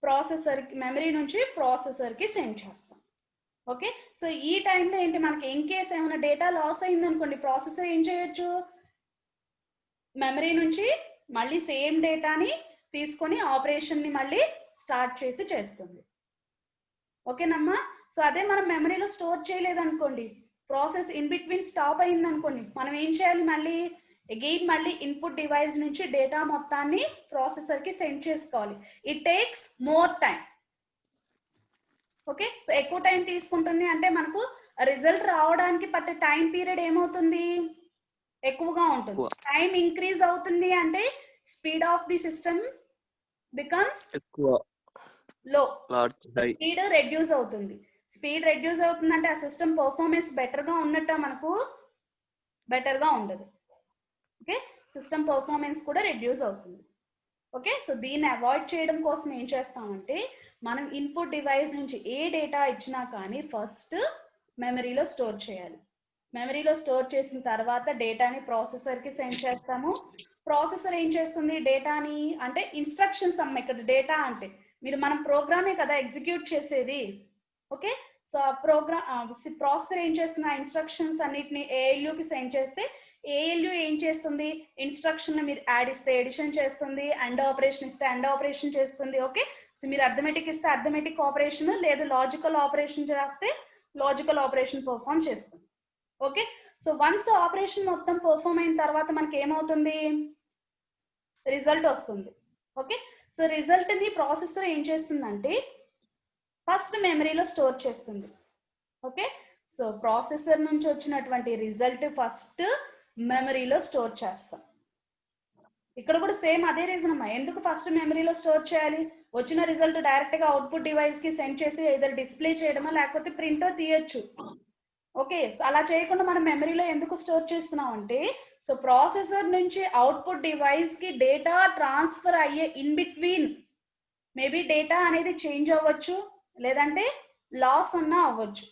Speaker 1: ప్రాసెసర్ కి సెండ్ చేస్తాం. ఓకే, సో ఈ టైంలో ఏంటి, మనకి ఇన్ కేస్ ఏమైనా డేటా లాస్ అయింది అనుకోండి, ప్రాసెసర్ ఏం చేయొచ్చు, మెమరీ నుంచి మళ్ళీ సేమ్ డేటాని తీసుకొని ఆపరేషన్ ని మళ్ళీ స్టార్ట్ చేస్తుంది. ఓకేనమ్మా, సో అదే మనం మెమరీలో స్టోర్ చేయలేదు అనుకోండి, ప్రాసెస్ ఇన్ బిట్వీన్ స్టాప్ అయింది అనుకోండి, మనం ఏం చేయాలి, మళ్ళీ అగైన్ మళ్ళీ ఇన్పుట్ డివైస్ నుంచి డేటా మొత్తాన్ని ప్రాసెసర్ కి సెండ్ చేసుకోవాలి. It takes more time. Okay, so ఎక్కువ టైం తీసుకుంటుంది అంటే మనకు రిజల్ట్ రావడానికి పట్టే టైం పీరియడ్ ఏమవుతుంది, ఎక్కువగా ఉంటుంది. టైం ఇంక్రీజ్ అవుతుంది అంటే speed of the system becomes లో, స్పీడ్ రెడ్యూస్ అవుతుంది. స్పీడ్ రెడ్యూస్ అవుతుందంటే ఆ సిస్టమ్ పర్ఫార్మెన్స్ బెటర్ గా ఉన్నట్ట, మనకు బెటర్ గా ఉండదు. ఓకే, సిస్టమ్ పర్ఫార్మెన్స్ కూడా రెడ్యూస్ అవుతుంది. ఓకే, సో దీన్ని అవాయిడ్ చేయడం కోసం ఏం చేస్తామంటే, మనం ఇన్పుట్ డివైస్ నుంచి ఏ డేటా ఇచ్చినా కానీ ఫస్ట్ మెమరీలో స్టోర్ చేయాలి. మెమరీలో స్టోర్ చేసిన తర్వాత డేటాని ప్రాసెసర్ కి సెండ్ చేస్తాము. ప్రాసెసర్ ఏం చేస్తుంది, డేటాని అంటే ఇన్స్ట్రక్షన్స్ అమ్మ, ఇక్కడ డేటా అంటే మనం ప్రోగ్రామే కదా ఎగ్జిక్యూట్ చేసేది. ఓకే, సో ఆ ప్రాసెసర్ ఏం చేస్తుంది, ఆ ఇన్స్ట్రక్షన్స్ అన్నిటిని ఏఎల్యుకి సెండ్ చేస్తే ఏఎల్యు ఏం చేస్తుంది, ఇన్స్ట్రక్షన్ మీరు యాడ్ ఇస్తే ఎడిషన్ చేస్తుంది, అండ్ ఆపరేషన్ ఇస్తే అండ్ ఆపరేషన్ చేస్తుంది. ఓకే, సో మీరు అర్థమెటిక్ ఇస్తే అర్థమెటిక్ ఆపరేషన్, లేదు లాజికల్ ఆపరేషన్ చేస్తే లాజికల్ ఆపరేషన్ పర్ఫామ్ చేస్తుంది. ఓకే, సో వన్స్ ఆపరేషన్ మొత్తం పర్ఫామ్ అయిన తర్వాత మనకి ఏమవుతుంది, రిజల్ట్ వస్తుంది. ఓకే, సో రిజల్ట్ ని ప్రాసెసర్ ఏం చేస్తుందంటే ఫస్ట్ మెమరీలో స్టోర్ చేస్తుంది. ఓకే, సో ప్రాసెసర్ నుంచి వచ్చినటువంటి రిజల్ట్ ఫస్ట్ మెమరీలో స్టోర్ చేస్తాం. ఇక్కడ కూడా సేమ్ అదే రీజన్ అమ్మా, ఎందుకు ఫస్ట్ మెమరీలో స్టోర్ చేయాలి, వచ్చిన రిజల్ట్ డైరెక్ట్ గా అవుట్పుట్ డివైస్ కి సెండ్ చేసి ఇద్దరు డిస్ప్లే చేయడమా లేకపోతే ప్రింట్ తీయొచ్చు. ఓకే, సో అలా చేయకుండా మనం మెమరీలో ఎందుకు స్టోర్ చేస్తున్నాం అంటే, సో ప్రాసెసర్ నుంచి అవుట్పుట్ డివైస్ కి డేటా ట్రాన్స్ఫర్ అయ్యే ఇన్ బిట్వీన్ మేబీ డేటా అనేది చేంజ్ అవ్వచ్చు, లేదంటే లాస్ అన్నా అవ్వచ్చు.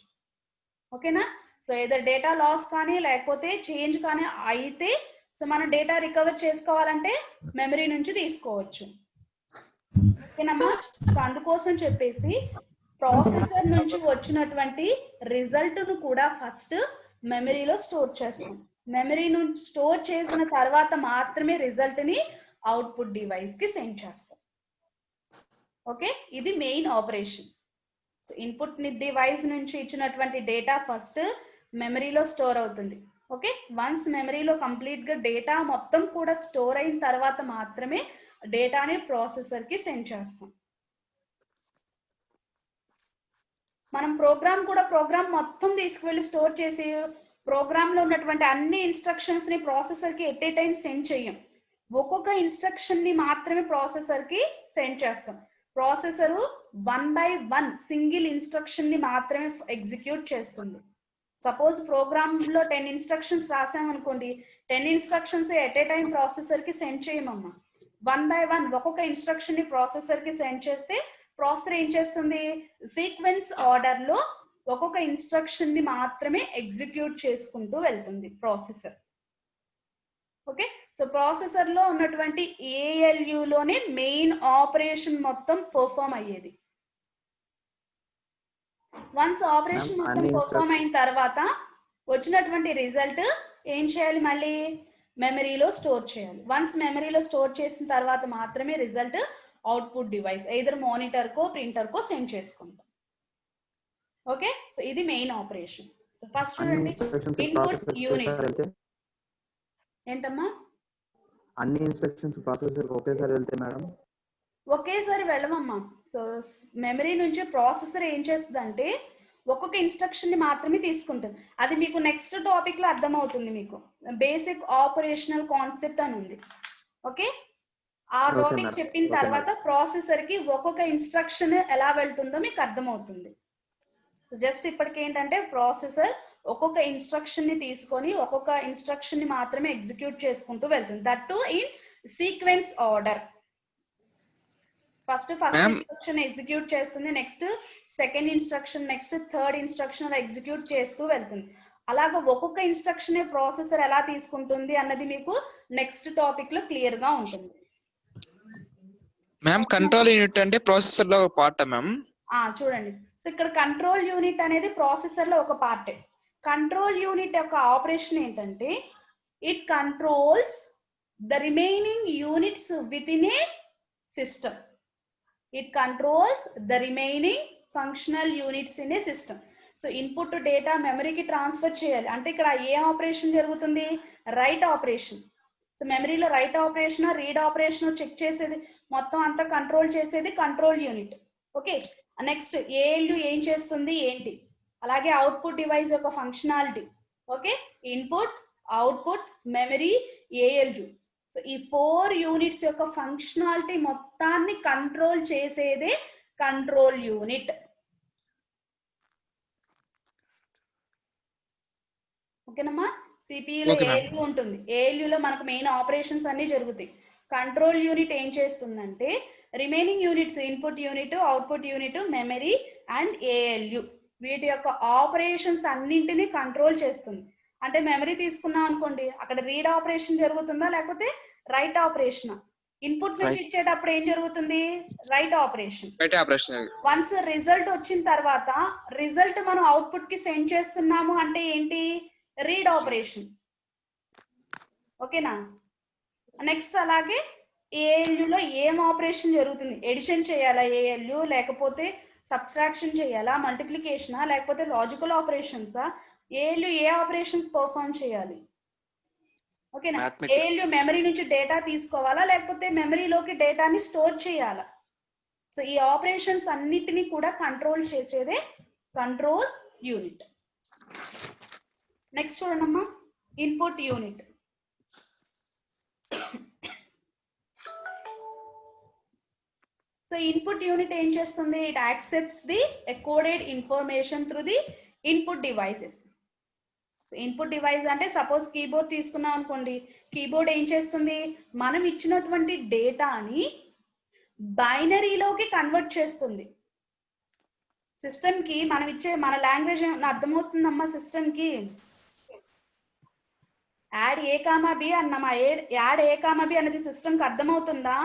Speaker 1: ఓకేనా, సో ఏదర్ డేటా లాస్ కానీ లేకపోతే చేంజ్ కానీ అయితే, సో మనం డేటా రికవర్ చేసుకోవాలంటే మెమరీ నుంచి తీసుకోవచ్చు. ఓకేనమ్మా, సో అందుకోసం చెప్పేసి ప్రాసెసర్ నుంచి వచ్చినటువంటి రిజల్ట్ ను కూడా ఫస్ట్ మెమరీలో స్టోర్ చేస్తాం. మెమరీ నుంచి స్టోర్ చేసిన తర్వాత మాత్రమే రిజల్ట్ ని అవుట్పుట్ డివైస్ కి సెండ్ చేస్తాం. ఓకే, ఇది main operation. So input device నుంచి ఇచ్చినటువంటి డేటా ఫస్ట్ మెమరీలో స్టోర్ అవుతుంది. ఓకే, వన్స్ మెమరీలో కంప్లీట్ గా డేటా మొత్తం కూడా స్టోర్ అయిన తర్వాత మాత్రమే డేటాని ప్రాసెసర్ కి సెండ్ చేస్తాం. మనం ప్రోగ్రామ్ మొత్తం తీసుకువెళ్ళి స్టోర్ చేసి ప్రోగ్రామ్ లో ఉన్నటువంటి అన్ని ఇన్స్ట్రక్షన్స్ ని ప్రాసెసర్ కి ఎట్ ఏ టైం సెండ్ చేయం. ఒక్కొక్క ఇన్స్ట్రక్షన్ ని మాత్రమే ప్రాసెసర్ కి సెండ్ చేస్తాం. ప్రాసెసర్ 1 by 1 సింగిల్ ఇన్స్ట్రక్షన్ ని మాత్రమే ఎగ్జిక్యూట్ చేస్తుంది. సపోజ్ ప్రోగ్రామ్ లో 10 ఇన్స్ట్రక్షన్స్ రాసాం అనుకోండి, 10 instructions at a time processor కి సెండ్ చేయమమ్మా. 1 by 1 ఒక్కొక్క ఇన్స్ట్రక్షన్ ని ప్రాసెసర్ కి సెండ్ చేస్తే ప్రాసెసర్ ఏం చేస్తుంది, సీక్వెన్స్ ఆర్డర్ లో ఒక్కొక్క ఇన్స్ట్రక్షన్ ని మాత్రమే ఎగ్జిక్యూట్ చేసుకుంటూ వెళ్తుంది ప్రాసెసర్. ఓకే, సో ప్రాసెసర్ లో ఉన్నటువంటి ALU లోనే మెయిన్ ఆపరేషన్ మొత్తం పర్ఫామ్ అయ్యేది. వన్స్ ఆపరేషన్ మొత్తం పర్ఫామ్ అయిన తర్వాత వచ్చినటువంటి రిజల్ట్ ఏం చేయాలి, మళ్ళీ మెమరీలో స్టోర్ చేయాలి. వన్స్ మెమరీలో స్టోర్ చేసిన తర్వాత మాత్రమే result output device either monitor కో ప్రింటర్ కో సెండ్ చేసుకుంటాం. ఓకే, సో ఇది మెయిన్ ఆపరేషన్. సో ఫస్ట్ చూడండి, ఇన్పుట్ యూనిట్. ఏంటమ్మా?
Speaker 3: అన్ని ఇన్స్ట్రక్షన్స్ ప్రాసెసర్ ఒకేసారి వెళ్తే మేడం?
Speaker 1: ఒకేసారి వెళ్ళమమ్మా. సో మెమరీ నుంచి ప్రాసెసర్ ఏం చేస్తుంది అంటే ఒక్కొక్క ఇన్స్ట్రక్షన్ ని మాత్రమే తీసుకుంటుంది. అది మీకు నెక్స్ట్ టాపిక్ లో అర్థమవుతుంది. మీకు బేసిక్ ఆపరేషనల్ కాన్సెప్ట్ అని ఉంది. ఓకే, ఆ టాపిక్ చెప్పిన తర్వాత ప్రాసెసర్ కి ఒక్కొక్క ఇన్స్ట్రక్షన్ ఎలా వెళ్తుందో మీకు అర్థమవుతుంది. సో జస్ట్ ఇప్పటికి ఏంటంటే ప్రాసెసర్ ఒక్కొక్క ఇన్స్ట్రక్షన్ ని తీసుకొని ఒక్కొక్క ఇన్స్ట్రక్షన్ ని మాత్రమే ఎగ్జిక్యూట్ చేసుకుంటూ వెళ్తుంది. That too in sequence order. First instruction execute చేస్తుంది, next second instruction, next third instruction execute చేస్తూ వెళ్తుంది. అలాగా ఒక్కొక్క ఇన్స్ట్రక్షన్ ప్రాసెసర్ ఎలా తీసుకుంటుంది అన్నది మీకు నెక్స్ట్ టాపిక్ లో క్లియర్ గా ఉంటుంది.
Speaker 4: మ్యామ్ కంట్రోల్ యూనిట్ అంటే ప్రాసెసర్ లో ఒక పార్ట్ మ్యామ్.
Speaker 1: చూడండి, సో ఇక్కడ కంట్రోల్ యూనిట్ అనేది ప్రాసెసర్ లో ఒక పార్టే. కంట్రోల్ యూనిట్ యొక్క ఆపరేషన్ ఏంటంటే it controls the remaining units within a system. It controls the remaining functional units in a system. So input data మెమరీకి ట్రాన్స్ఫర్ చేయాలి అంటే ఇక్కడ ఏ ఆపరేషన్ జరుగుతుంది, రైట్ ఆపరేషన్. సో మెమరీలో write operation read operation check చేసేది మొత్తం అంతా కంట్రోల్ చేసేది control unit. Okay, next ALU ఏం చేస్తుంది ఏంటి, అలాగే అవుట్పుట్ డివైస్ యొక్క functionality. Okay, input, output, memory, ALU. So ఈ 4 యూనిట్స్ యొక్క ఫంక్షనాలిటీ మొత్తాన్ని కంట్రోల్ చేసేదే కంట్రోల్ యూనిట్. ఓకేనమ్మా, సిపియులో ALU ఉంటుంది. ALU లో మనకు మెయిన్ ఆపరేషన్స్ అన్ని జరుగుతాయి. కంట్రోల్ యూనిట్ ఏం చేస్తుందంటే remaining units input unit, output unit, memory and ALU వీటి యొక్క ఆపరేషన్స్ అన్నింటినీ కంట్రోల్ చేస్తుంది. అంటే మెమరీ తీసుకున్నాం అనుకోండి, అక్కడ రీడ్ ఆపరేషన్ జరుగుతుందా లేకపోతే రైట్ ఆపరేషన్? ఇన్పుట్ నుంచి ఇచ్చేటప్పుడు ఏం జరుగుతుంది, రైట్ ఆపరేషన్. వన్స్ రిజల్ట్ వచ్చిన తర్వాత రిజల్ట్ మనం అవుట్పుట్ కి సెండ్ చేస్తున్నాము అంటే ఏంటి, రీడ్ ఆపరేషన్. ఓకేనా, నెక్స్ట్ అలాగే ALU లో ఏం ఆపరేషన్ జరుగుతుంది, ఎడిషన్ చేయాలా ALU, లేకపోతే సబ్స్ట్రాక్షన్ చేయాలా, మల్టిప్లికేషనా, లేకపోతే లాజికల్ ఆపరేషన్సా, ALU ఏ ఆపరేషన్స్ పర్ఫార్మ్ చేయాలి. ఓకేనా, ALU మెమరీ నుంచి డేటా తీసుకోవాలా లేకపోతే మెమరీలోకి డేటాని స్టోర్ చేయాలా. సో ఈ ఆపరేషన్స్ అన్నిటినీ కూడా కంట్రోల్ చేసేదే కంట్రోల్ యూనిట్. నెక్స్ట్ చూడండమ్మా, input unit. So input unit ఏం చేస్తుంది, it accepts the encoded information through the input devices. So input device అంటే సపోజ్ కీబోర్డ్ తీసుకున్నాం అనుకోండి, కీబోర్డ్ ఏం చేస్తుంది, మనం ఇచ్చినటువంటి డేటాని బైనరీలోకి కన్వర్ట్ చేస్తుంది. సిస్టమ్ కి మనం ఇచ్చే మన లాంగ్వేజ్ అర్థమవుతుందమ్మా, సిస్టమ్ కి యాడ్ A, B అన్నమా, యాడ్ A, B అనేది సిస్టమ్ కి అర్థమవుతుందా,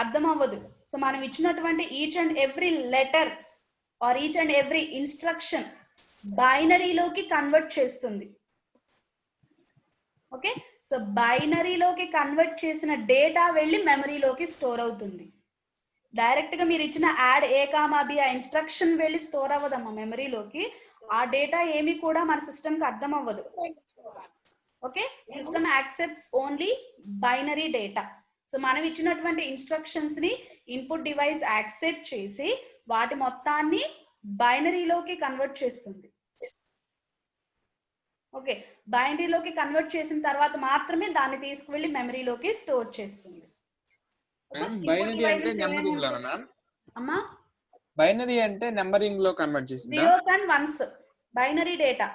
Speaker 1: అర్థం అవ్వదు. సో మనం ఇచ్చినటువంటి each and every letter or each and every instruction బైనరీలోకి కన్వర్ట్ చేస్తుంది. ఓకే, సో బైనరీలోకి కన్వర్ట్ చేసిన డేటా వెళ్ళి మెమరీలోకి స్టోర్ అవుతుంది. డైరెక్ట్ గా మీరు ఇచ్చిన యాడ్ A, B ఆ ఇన్స్ట్రక్షన్ వెళ్ళి స్టోర్ అవ్వదమ్మా మెమరీలోకి. ఆ డేటా ఏమి కూడా మన సిస్టమ్ కి అర్థం అవ్వదు. Okay, system accepts only binary data. So మనం ఇచ్చినటువంటి ఇన్స్ట్రక్షన్స్ ని ఇన్పుట్ డివైస్ యాక్సెప్ట్ చేసి వాటి మొత్తాన్ని బైనరీలోకి కన్వర్ట్ చేస్తుంది. ఓకే, బైనరీలోకి కన్వర్ట్ చేసిన తర్వాత మాత్రమే దాన్ని తీసుకువెళ్ళి మెమరీలోకి స్టోర్ చేస్తుంది.
Speaker 4: బైనరీ అంటే నెంబరింగ్ లోనా మ్యామ్?
Speaker 1: అమ్మా,
Speaker 4: బైనరీ అంటే నెంబరింగ్ లో కన్వర్ట్ చేసిందా?
Speaker 1: Zeros and once, binary data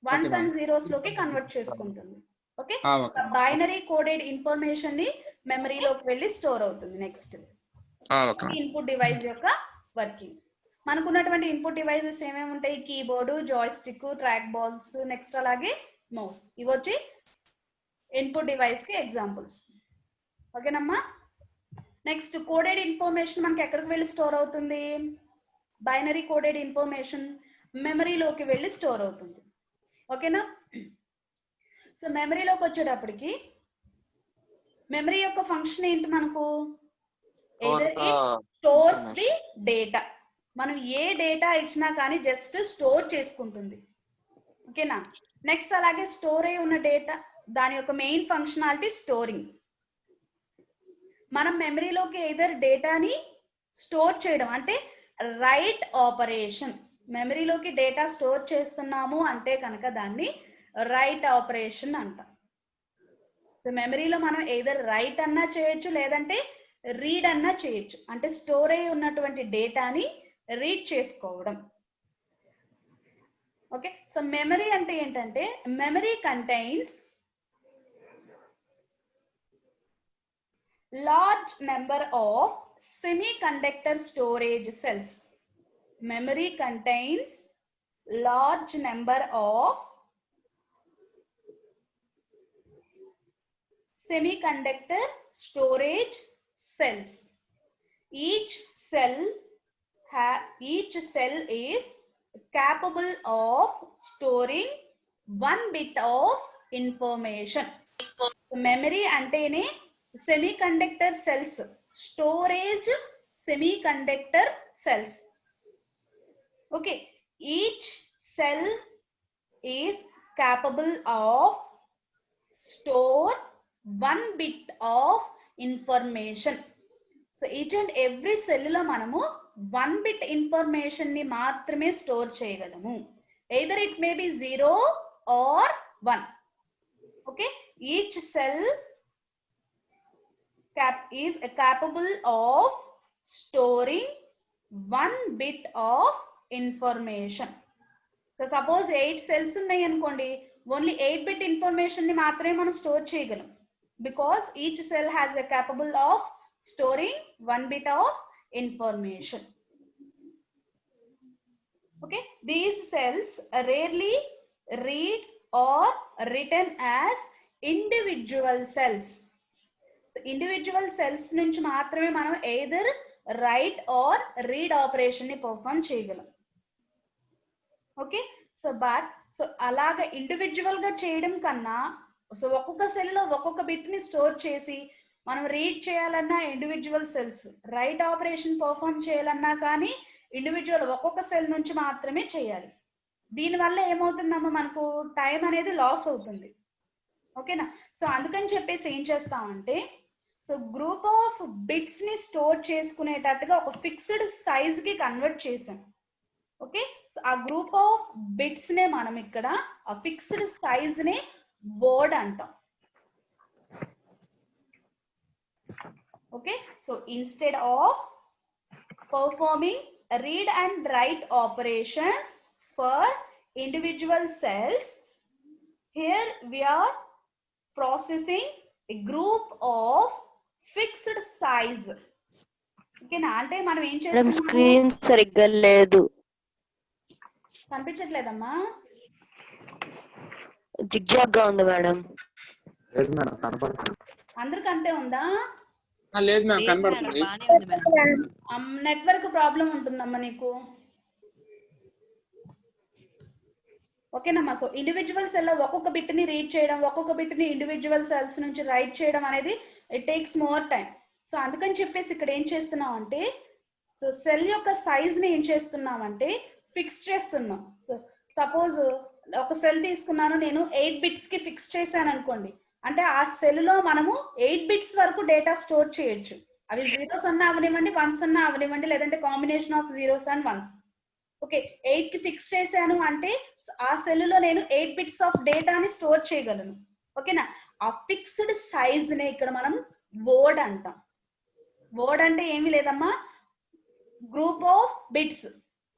Speaker 1: once and zeros లోకి కన్వర్ట్ చేసుకుంటుంది. ఓకే, బైనరీ కోడెడ్ ఇన్ఫర్మేషన్ ని మెమరీలోకి వెళ్ళి స్టోర్ అవుతుంది. నెక్స్ట్ ఇన్పుట్ డివైస్ యొక్క వర్కింగ్. మనకున్నటువంటి ఇన్పుట్ డివైసెస్ ఏమేమి ఉంటాయి? Keyboard, joystick, track balls, next అలాగే మౌస్. ఇవి వచ్చి ఇన్పుట్ డివైస్ కి ఎగ్జాంపుల్స్. ఓకేనమ్మా. నెక్స్ట్ కోడెడ్ ఇన్ఫర్మేషన్ మనకి ఎక్కడికి వెళ్ళి స్టోర్ అవుతుంది? బైనరీ కోడెడ్ ఇన్ఫర్మేషన్ మెమరీలోకి వెళ్ళి స్టోర్ అవుతుంది. ఓకేనా. సో మెమరీలోకి వచ్చేటప్పటికి మెమరీ యొక్క ఫంక్షన్ ఏంటి మనకు? Stores the data. మనం ఏ డేటా ఇచ్చినా కానీ జస్ట్ స్టోర్ చేసుకుంటుంది. ఓకేనా. నెక్స్ట్ అలాగే స్టోర్ అయి ఉన్న డేటా, దాని యొక్క మెయిన్ ఫంక్షనాలిటీ స్టోరింగ్. మనం మెమరీలోకి ఎయిదర్ డేటాని స్టోర్ చేయడం అంటే రైట్ ఆపరేషన్. మెమరీలోకి డేటా స్టోర్ చేస్తున్నాము అంటే కనుక దాన్ని రైట్ ఆపరేషన్ అంటాం. సో మెమరీలో మనం ఎయిదర్ రైట్ అన్నా చేయొచ్చు, లేదంటే రీడ్ అన్నా చేయొచ్చు. అంటే స్టోర్ అయి ఉన్నటువంటి డేటాని రీడ్ చేసుకోవడం. ఓకే, సో మెమరీ అంటే ఏంటంటే memory contains large number of semiconductor storage cells. Memory contains large number of semiconductor storage cells. Each cell is capable of storing 1 bit of information. Memory antene semiconductor cells, storage semiconductor cells. Okay, each cell is capable of store 1 bit of information. So each and every cell lo manamu 1 bit information ni maatrame store cheyagalamu. Either it may be 0 or 1. Okay, each cell is capable of storing 1 bit of information. So suppose 8 cells ఉన్నాయి అనుకోండి, only 8 bit information ని మాత్రమే మనం స్టోర్ చేయగలం, because each cell has a capable of storing 1 bit of information. Okay, these cells rarely read or written as individual cells. Individual cells నుంచి మాత్రమే మనం either right or read operation ని పర్ఫామ్ చేయగలం. ఓకే, సో అలాగా ఇండివిజువల్ గా చేయడం కన్నా, సో ఒక్కొక్క సెల్ లో ఒక్కొక్క బిట్ ని స్టోర్ చేసి మనం రీడ్ చేయాలన్నా individual cells, right operation perform చేయాలన్నా కానీ ఇండివిజువల్ ఒక్కొక్క సెల్ నుంచి మాత్రమే చేయాలి. దీనివల్ల ఏమవుతుందమ్మా, మనకు టైం అనేది లాస్ అవుతుంది. ఓకేనా. సో అందుకని చెప్పేసి ఏం చేస్తామంటే, సో గ్రూప్ ఆఫ్ బిట్స్ ని స్టోర్ చేసుకునేటట్టుగా ఒక ఫిక్స్డ్ సైజ్ కి కన్వర్ట్ చేసాం. ఓకే, సో ఆ గ్రూప్ ఆఫ్ బిట్స్ నే మనం ఇక్కడ ఆ ఫిక్స్డ్ సైజ్ ని బోర్డ్ అంటాం. Okay, so instead of performing read and write operations for individual cells, here we are processing a group of fixed size. ఓకేనా. అంటే మనం ఏం చేస్తాం,
Speaker 2: స్క్రీన్ సరిగ్గా లేదు,
Speaker 1: కనిపించట్లేదమ్మా,
Speaker 2: జిగ్జాగ్ గా ఉంది మేడం.
Speaker 3: లేదు మేడం, కనపడుతుంది.
Speaker 1: అందరికి అంతే ఉందా?
Speaker 4: లేదు మ్యామ్, కనబడుతుంది.
Speaker 1: నెట్వర్క్ ప్రాబ్లం ఉంటుందమ్మా నీకు. ఓకేనమ్మా. సో ఇండివిజువల్ సెల్ లో ఒక్కొక్క బిట్ ని రీడ్ చేయడం, ఒక్కొక్క బిట్ ని ఇండివిజువల్ సెల్స్ నుంచి రైట్ చేయడం అనేది it takes more time. So అందుకని చెప్పేసి ఇక్కడ ఏం చేస్తున్నాం అంటే, సో సెల్ యొక్క సైజ్ ని ఏం చేస్తున్నాం అంటే ఫిక్స్ చేస్తున్నాం. సో సపోజ్ ఒక సెల్ తీసుకున్నాను, నేను 8 బిట్స్ కి ఫిక్స్ చేశాను అనుకోండి, అంటే ఆ సెల్ లో మనము 8 బిట్స్ వరకు డేటా స్టోర్ చేయొచ్చు. అవి జీరోస్ అన్నా అవనివ్వండి, వన్స్ అన్నా అవనివ్వండి, లేదంటే combination of zeros and once. Okay, 8 కి ఫిక్స్ చేశాను అంటే ఆ సెల్ లో నేను 8 బిట్స్ ఆఫ్ డేటాని స్టోర్ చేయగలను. ఓకేనా, ఆ ఫిక్స్డ్ సైజ్ నే ఇక్కడ మనం వర్డ్ అంటాం. వర్డ్ అంటే ఏమీ లేదమ్మా, group of bits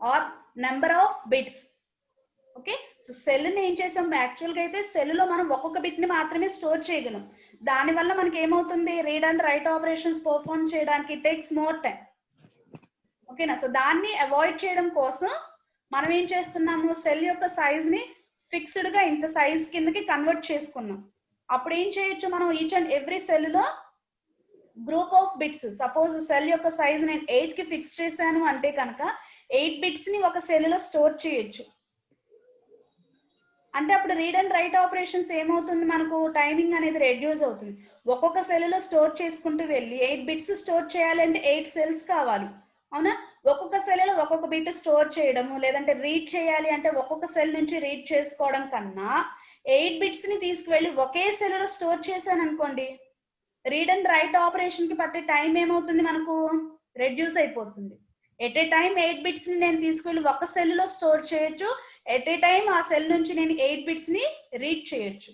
Speaker 1: or number of bits. Okay, so cell ని ఏం చేసాం, యాక్చువల్ గా అయితే సెల్ లో మనం ఒక్కొక్క బిట్ ని మాత్రమే స్టోర్ చేయగలం. దానివల్ల మనకి ఏమవుతుంది, read and write operations perform చేయడానికి ఇట్ టేక్స్ మోర్ టైం. ఓకేనా, సో దాన్ని అవాయిడ్ చేయడం కోసం మనం ఏం చేస్తున్నాము, సెల్ యొక్క సైజ్ ని ఫిక్స్డ్ గా ఇంత సైజ్ కిందకి కన్వర్ట్ చేసుకున్నాం. అప్పుడు ఏం చేయొచ్చు మనం, ఈచ్ అండ్ ఎవ్రీ సెల్ లో group of bits, suppose cell యొక్క సైజ్ నేను 8 కి ఫిక్స్ చేశాను అంటే కనుక 8 బిట్స్ ని ఒక సెల్ లో స్టోర్ చేయొచ్చు. అంటే అప్పుడు రీడ్ అండ్ రైట్ ఆపరేషన్స్ ఏమవుతుంది, మనకు టైమింగ్ అనేది రెడ్యూస్ అవుతుంది. ఒక్కొక్క సెల్ లో స్టోర్ చేసుకుంటూ వెళ్ళి 8 బిట్స్ స్టోర్ చేయాలి అంటే 8 సెల్స్ కావాలి, అవునా. ఒక్కొక్క సెల్ లో ఒక్కొక్క బిట్ స్టోర్ చేయడము, లేదంటే రీడ్ చేయాలి అంటే ఒక్కొక్క సెల్ నుంచి రీడ్ చేసుకోవడం కన్నా 8 బిట్స్ ని తీసుకువెళ్ళి ఒకే సెల్ లో స్టోర్ చేశాను అనుకోండి, రీడ్ అండ్ రైట్ ఆపరేషన్ కి పట్టే టైం ఏమవుతుంది, మనకు రెడ్యూస్ అయిపోతుంది. ఎట్ ఏ టైం 8 బిట్స్ ని నేను తీసుకెళ్ళి ఒక సెల్ లో స్టోర్ చేయొచ్చు, ఎట్ ఏ టైం ఆ సెల్ నుంచి నేను 8 బిట్స్ ని రీడ్ చేయొచ్చు.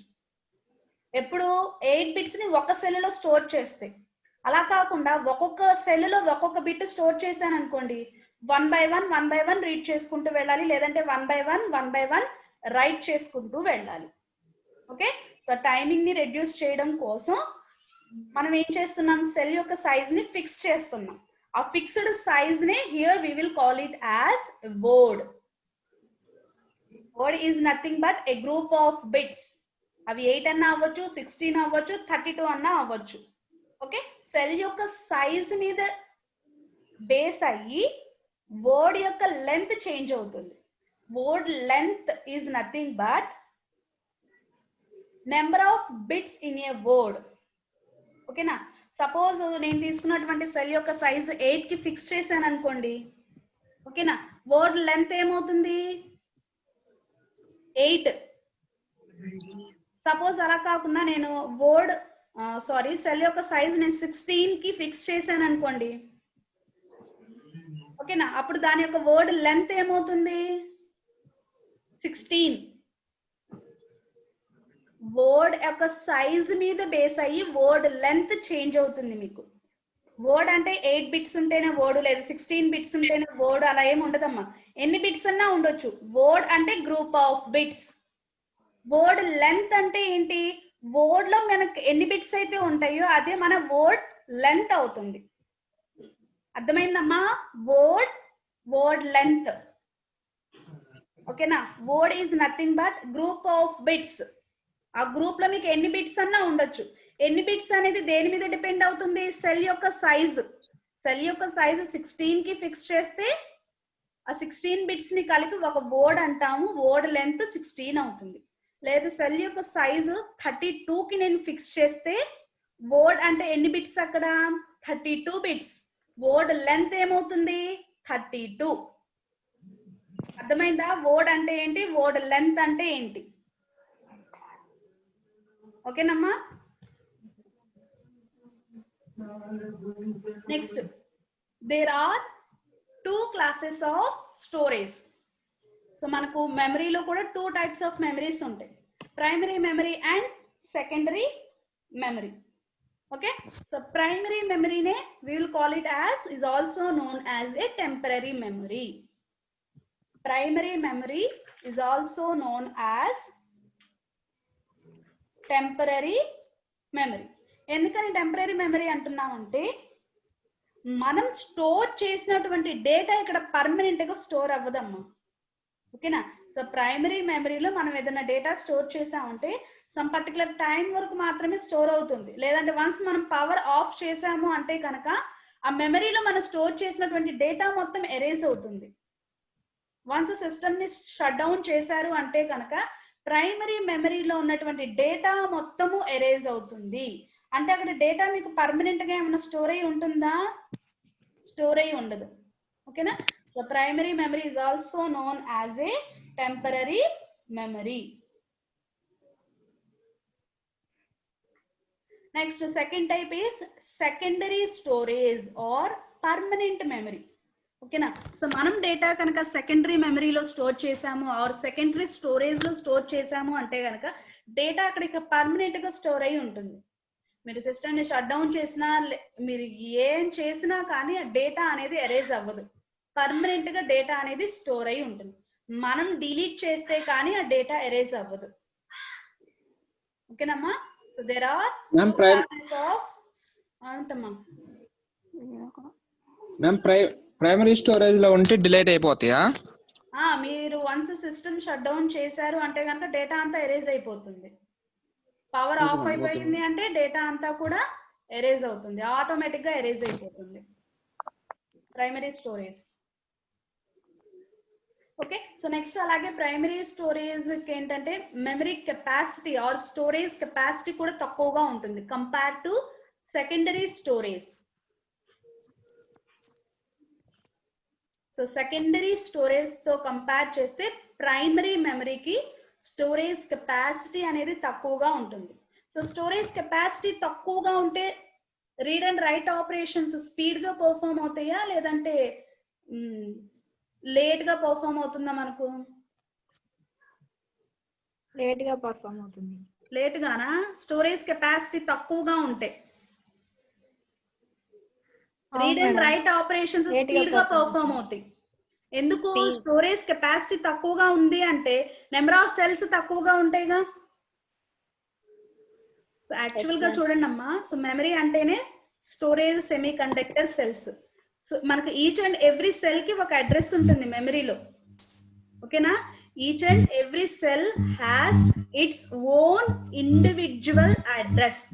Speaker 1: ఎప్పుడు 8 బిట్స్ ని ఒక సెల్ లో స్టోర్ చేస్తే. అలా కాకుండా ఒక్కొక్క సెల్ లో ఒక్కొక్క బిట్ స్టోర్ చేశాను అనుకోండి, 1 by 1 రీడ్ చేసుకుంటూ వెళ్ళాలి, లేదంటే 1 by 1 రైట్ చేసుకుంటూ వెళ్ళాలి. ఓకే, సో టైమింగ్ ని రెడ్యూస్ చేయడం కోసం మనం ఏం చేస్తున్నాం, సెల్ యొక్క సైజ్ ని ఫిక్స్ చేస్తున్నాం. ఆ ఫిక్స్డ్ సైజ్ నే here we will call it as word. Word is nothing but a group of bits. అవి 8 అన్నా అవ్వచ్చు, 16 అవ్వచ్చు, 32 అన్నా అవ్వచ్చు. ఓకే, సెల్ యొక్క సైజ్ మీద బేస్ అయ్యి వర్డ్ యొక్క లెంత్ చేంజ్ అవుతుంది. Word length is nothing but number of bits in a word. ఓకేనా, సపోజ్ నేను తీసుకున్నటువంటి సెల్ యొక్క సైజ్ 8 కి ఫిక్స్ చేశాను అనుకోండి, ఓకేనా, వర్డ్ లెంత్ ఏమవుతుంది 8. సపోజ్ అలా కాకుండా నేను సెల్ యొక్క సైజ్ నేను 16 కి ఫిక్స్ చేశాను అనుకోండి, ఓకేనా, అప్పుడు దాని యొక్క వర్డ్ లెంత్ ఏమవుతుంది 16. వర్డ్ యొక్క సైజ్ మీద బేస్ అయ్యి వర్డ్ లెంత్ చేంజ్ అవుతుంది. మీకు వర్డ్ అంటే 8 బిట్స్ ఉంటేనే వర్డ్, లేదు 16 బిట్స్ ఉంటేనే వర్డ్, అలా ఏమి ఉండదమ్మా. ఎన్ని బిట్స్ అన్నా ఉండొచ్చు. వర్డ్ అంటే group of bits. Word length అంటే ఏంటి, వర్డ్ లో మనకు ఎన్ని బిట్స్ అయితే ఉంటాయో అదే మన వర్డ్ లెంత్ అవుతుంది. అర్థమైందమ్మా, వర్డ్ లెంత్. ఓకేనా, word is nothing but group of bits. ఆ గ్రూప్ లో మీకు ఎన్ని బిట్స్ అన్నా ఉండొచ్చు. ఎన్ని బిట్స్ అనేది దేని మీద డిపెండ్ అవుతుంది, సెల్ యొక్క సైజ్. సెల్ యొక్క సైజ్ 16 కి ఫిక్స్ చేస్తే ఆ 16 బిట్స్ ని కలిపి ఒక వర్డ్ అంటాము, వర్డ్ లెంత్ 16 అవుతుంది. లేదు సెల్ యొక్క సైజు 32 కి నేను ఫిక్స్ చేస్తే వర్డ్ అంటే ఎన్ని బిట్స్ అక్కడ 32 బిట్స్, వర్డ్ లెంత్ ఏమవుతుంది 32. అర్థమైందా, వర్డ్ అంటే ఏంటి, వర్డ్ లెంత్ అంటే ఏంటి. ఓకేనమ్మా, next there are 2 classes of storage. So మనకు మెమరీలో కూడా 2 types ఆఫ్ మెమరీస్ ఉంటాయి, primary memory and secondary memory. Okay, so primary మెమరీనే we will call it as is also known as a temporary memory. Primary memory is also known as temporary memory. ఎందుకని టెంపరరీ మెమరీ అంటున్నామంటే మనం స్టోర్ చేసినటువంటి డేటా ఇక్కడ పర్మనెంట్ గా స్టోర్ అవ్వదమ్మా. ఓకేనా, సో ప్రైమరీ మెమరీలో మనం ఏదైనా డేటా స్టోర్ చేసామంటే సమ్ పర్టికులర్ టైం వరకు మాత్రమే స్టోర్ అవుతుంది. లేదంటే వన్స్ మనం పవర్ ఆఫ్ చేసాము అంటే కనుక ఆ మెమరీలో మనం స్టోర్ చేసినటువంటి డేటా మొత్తం ఎరేజ్ అవుతుంది. వన్స్ సిస్టమ్ ని షట్ డౌన్ చేశారు అంటే కనుక ప్రైమరీ మెమరీలో ఉన్నటువంటి డేటా మొత్తము ఎరేజ్ అవుతుంది. అంటే అక్కడ డేటా మీకు పర్మనెంట్ గా ఏమైనా స్టోర్ అయి ఉంటుందా, స్టోర్ అయి ఉండదు. ఓకేనా, so primary memory is also known as A temporary memory. Next, second type is secondary storage or permanent memory. ఓకేనా. సో మనం డేటా కనుక సెకండరీ మెమరీలో స్టోర్ చేసాము ఆర్ సెకండరీ స్టోరేజ్లో స్టోర్ చేసాము అంటే కనుక డేటా అక్కడికి పర్మనెంట్గా స్టోర్ అయి ఉంటుంది. మీరు సిస్టమ్ని షట్ డౌన్ చేసినా మీరు ఏం చేసినా కానీ ఆ డేటా అనేది ఎరేజ్ అవ్వదు. పర్మనెంట్గా డేటా అనేది స్టోర్ అయి ఉంటుంది. మనం డిలీట్ చేస్తే కానీ ఆ డేటా ఎరేజ్ అవ్వదు. ఓకేనమ్మా. So there are classes of అంటమ్మా.
Speaker 4: మ్యామ్ ప్రైమరీ స్టోరేజ్ లో ఉంటే డిలీట్ అయిపోతాయా?
Speaker 1: మీరు వన్స్ సిస్టమ్ షట్ డౌన్ చేశారు అంటే కనుక డేటా అంతా ఎరేజ్ అయిపోతుంది. పవర్ ఆఫ్ అయిపోయింది అంటే డేటా అంతా కూడా ఎరేజ్ అవుతుంది, ఆటోమేటిక్ గా ఎరేజ్ అయిపోతుంది primary storage. Okay. So next అలాగే ప్రైమరీ స్టోరేజ్ ఏంటంటే memory capacity or storage capacity కూడా తక్కువగా ఉంటుంది compare to secondary storage. So secondary storage తో కంపేర్ చేస్తే ప్రైమరీ మెమరీకి స్టోరేజ్ కెపాసిటీ అనేది తక్కువగా ఉంటుంది. సో స్టోరేజ్ కెపాసిటీ తక్కువగా ఉంటే read and write operations speed గా పర్ఫామ్ అవుతాయా లేదంటే లేట్ గా పర్ఫామ్ అవుతుందా? మనకు
Speaker 5: లేట్ గా పర్ఫామ్ అవుతుంది.
Speaker 1: లేట్ గానా? స్టోరేజ్ కెపాసిటీ తక్కువగా ఉంటే read and write operations speed గా పర్ఫామ్ అవుతాయి. ఎందుకు? స్టోరేజ్ కెపాసిటీ తక్కువగా ఉంది అంటే నెంబర్ ఆఫ్ సెల్స్ తక్కువగా ఉంటాయిగా. సో యాక్చువల్ గా చూడండి అమ్మా, సో మెమరీ అంటేనే storage semi conductor cells. So మనకు ఈచ్ అండ్ ఎవ్రీ సెల్ కి ఒక అడ్రస్ ఉంటుంది మెమరీలో. ఓకేనా. Each and every cell has its own individual address.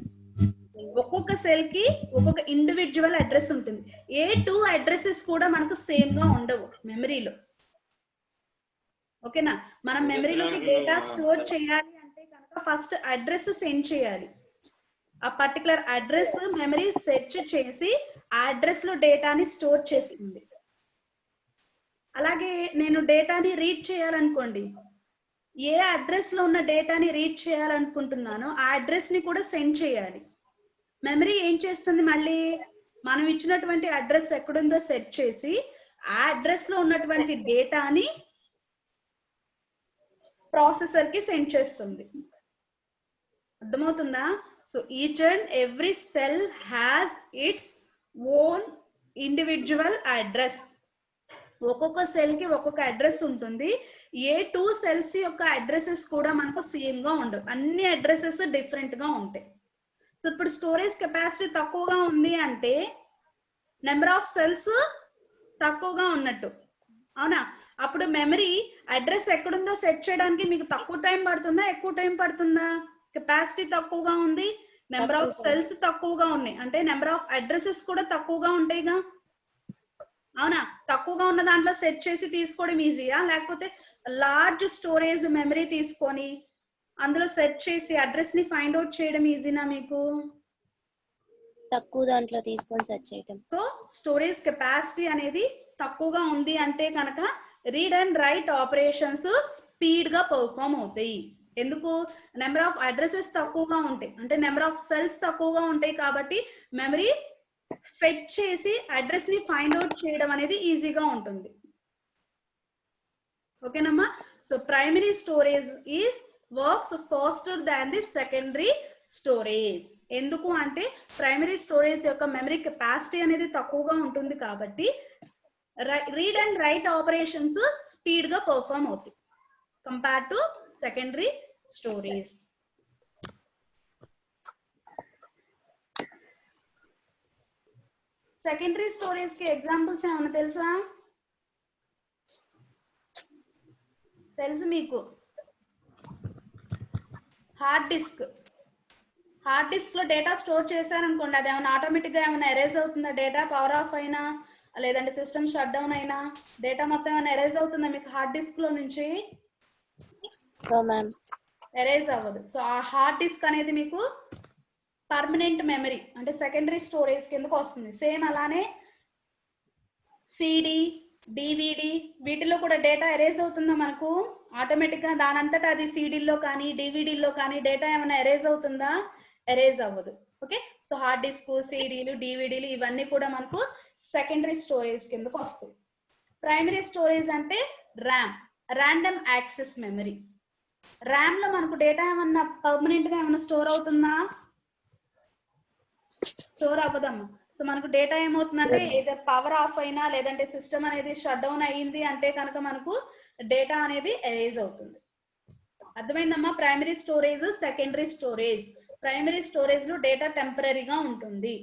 Speaker 1: ఒక్కొక్క సెల్ కి ఒక్కొక్క ఇండివిజువల్ అడ్రస్ ఉంటుంది. ఏ 2 అడ్రసెస్ కూడా మనకు సేమ్ గా ఉండవు మెమరీలో. ఓకేనా. మనం మెమరీలోకి డేటా స్టోర్ చేయాలి అంటే కనుక ఫస్ట్ అడ్రస్ సెండ్ చేయాలి. ఆ పర్టికులర్ అడ్రస్ మెమరీ సెర్చ్ చేసి ఆ అడ్రస్ లో డేటాని స్టోర్ చేస్తుంది. అలాగే నేను డేటాని రీడ్ చేయాలనుకోండి, ఏ అడ్రస్ లో ఉన్న డేటాని రీడ్ చేయాలనుకుంటున్నానో ఆ అడ్రస్ ని కూడా సెండ్ చేయాలి. మెమరీ ఏం చేస్తుంది, మళ్ళీ మనం ఇచ్చినటువంటి అడ్రస్ ఎక్కడుందో సెట్ చేసి ఆ అడ్రస్ లో ఉన్నటువంటి డేటాని ప్రాసెసర్ కి సెండ్ చేస్తుంది. అర్థమవుతుందా? So each and every cell has its own individual address. ఒక్కొక్క సెల్ కి ఒక్కొక్క అడ్రస్ ఉంటుంది. ఏ 2 సెల్స్ యొక్క అడ్రసెస్ కూడా మనకు సేమ్ గా ఉండవు, అన్ని అడ్రసెస్ డిఫరెంట్ గా ఉంటాయి. సో ఇప్పుడు స్టోరేజ్ కెపాసిటీ తక్కువగా ఉంది అంటే నెంబర్ ఆఫ్ సెల్స్ తక్కువగా ఉన్నట్టు, అవునా? అప్పుడు మెమరీ అడ్రస్ ఎక్కడుందో సెట్ చేయడానికి మీకు తక్కువ టైం పడుతుందా ఎక్కువ టైం పడుతుందా? కెపాసిటీ తక్కువగా ఉంది, నెంబర్ ఆఫ్ సెల్స్ తక్కువగా ఉన్నాయి అంటే నెంబర్ ఆఫ్ అడ్రసెస్ కూడా తక్కువగా ఉంటాయిగా, అవునా? తక్కువగా ఉన్న దాంట్లో సెట్ చేసి తీసుకోవడం ఈజీయా, లేకపోతే లార్జ్ స్టోరేజ్ మెమరీ తీసుకొని అందులో సెర్చ్ చేసి అడ్రస్ ని ఫైండ్ అవుట్ చేయడం ఈజీనా మీకు?
Speaker 6: తక్కువ దాంట్లో తీసుకొని సెర్చ్ చేయడం.
Speaker 1: సో స్టోరేజ్ కెపాసిటీ అనేది తక్కువగా ఉంది అంటే కనుక read and write operations speed గా పర్ఫామ్ అవుతాయి. ఎందుకు? నెంబర్ ఆఫ్ అడ్రసెస్ తక్కువగా ఉంటాయి అంటే నెంబర్ ఆఫ్ సెల్స్ తక్కువగా ఉంటాయి కాబట్టి మెమరీ ఫెచ్ చేసి అడ్రస్ ని ఫైండ్ అవుట్ చేయడం అనేది ఈజీగా ఉంటుంది. ఓకేనమ్మా. So primary storage is works faster than the secondary storage. ఎందుకు అంటే ప్రైమరీ స్టోరేజ్ యొక్క మెమరీ కెపాసిటీ అనేది తక్కువగా ఉంటుంది కాబట్టి read and write operations speed గా పర్ఫామ్ అవుతాయి compare to secondary storage. Secondary storage కి ఎగ్జాంపుల్స్ ఏమైనా తెలుసా? తెలుసు మీకు. Hard disk. హార్డ్ డిస్క్ లో డేటా స్టోర్ చేశారనుకోండి, అది ఏమైనా ఆటోమేటిక్ గా ఏమైనా ఎరేజ్ అవుతుందా? డేటా పవర్ ఆఫ్ అయినా లేదంటే సిస్టమ్ షట్ డౌన్ అయినా డేటా మొత్తం ఏమైనా ఎరేజ్ అవుతుందా మీకు హార్డ్ డిస్క్ లో నుంచి? ఎరేజ్ అవ్వదు. సో ఆ హార్డ్ డిస్క్ అనేది మీకు పర్మనెంట్ మెమరీ అంటే సెకండరీ స్టోరేజ్ కిందకు వస్తుంది. సేమ్ అలానే సిడి, డివిడి వీటిలో కూడా డేటా ఎరేజ్ అవుతుందా మనకు ఆటోమేటిక్ గా దానంతటా అది సిడీల్లో కానీ డివిడీల్లో కానీ డేటా ఏమైనా ఎరేజ్ అవుతుందా ఎరేజ్ అవ్వదు ఓకే సో హార్డ్ డిస్క్ సిడీలు డివిడీలు ఇవన్నీ కూడా మనకు సెకండరీ స్టోరేజ్ కిందకు వస్తాయి ప్రైమరీ స్టోరేజ్ అంటే ర్యాండమ్ యాక్సెస్ మెమరీ ర్యామ్ లో మనకు డేటా ఏమన్నా పర్మనెంట్ గా ఏమన్నా స్టోర్ అవుతుందా స్టోర్ అవ్వదమ్మా సో మనకు డేటా ఏమవుతుందంటే ఏదో పవర్ ఆఫ్ అయినా లేదంటే సిస్టమ్ అనేది షట్ డౌన్ అయ్యింది అంటే కనుక మనకు డేటా అనేది ఎరేజ్ అవుతుంది అర్థమైందమ్మా primary storage secondary storage primary storage లో డేటా టెంపరీగా ఉంటుంది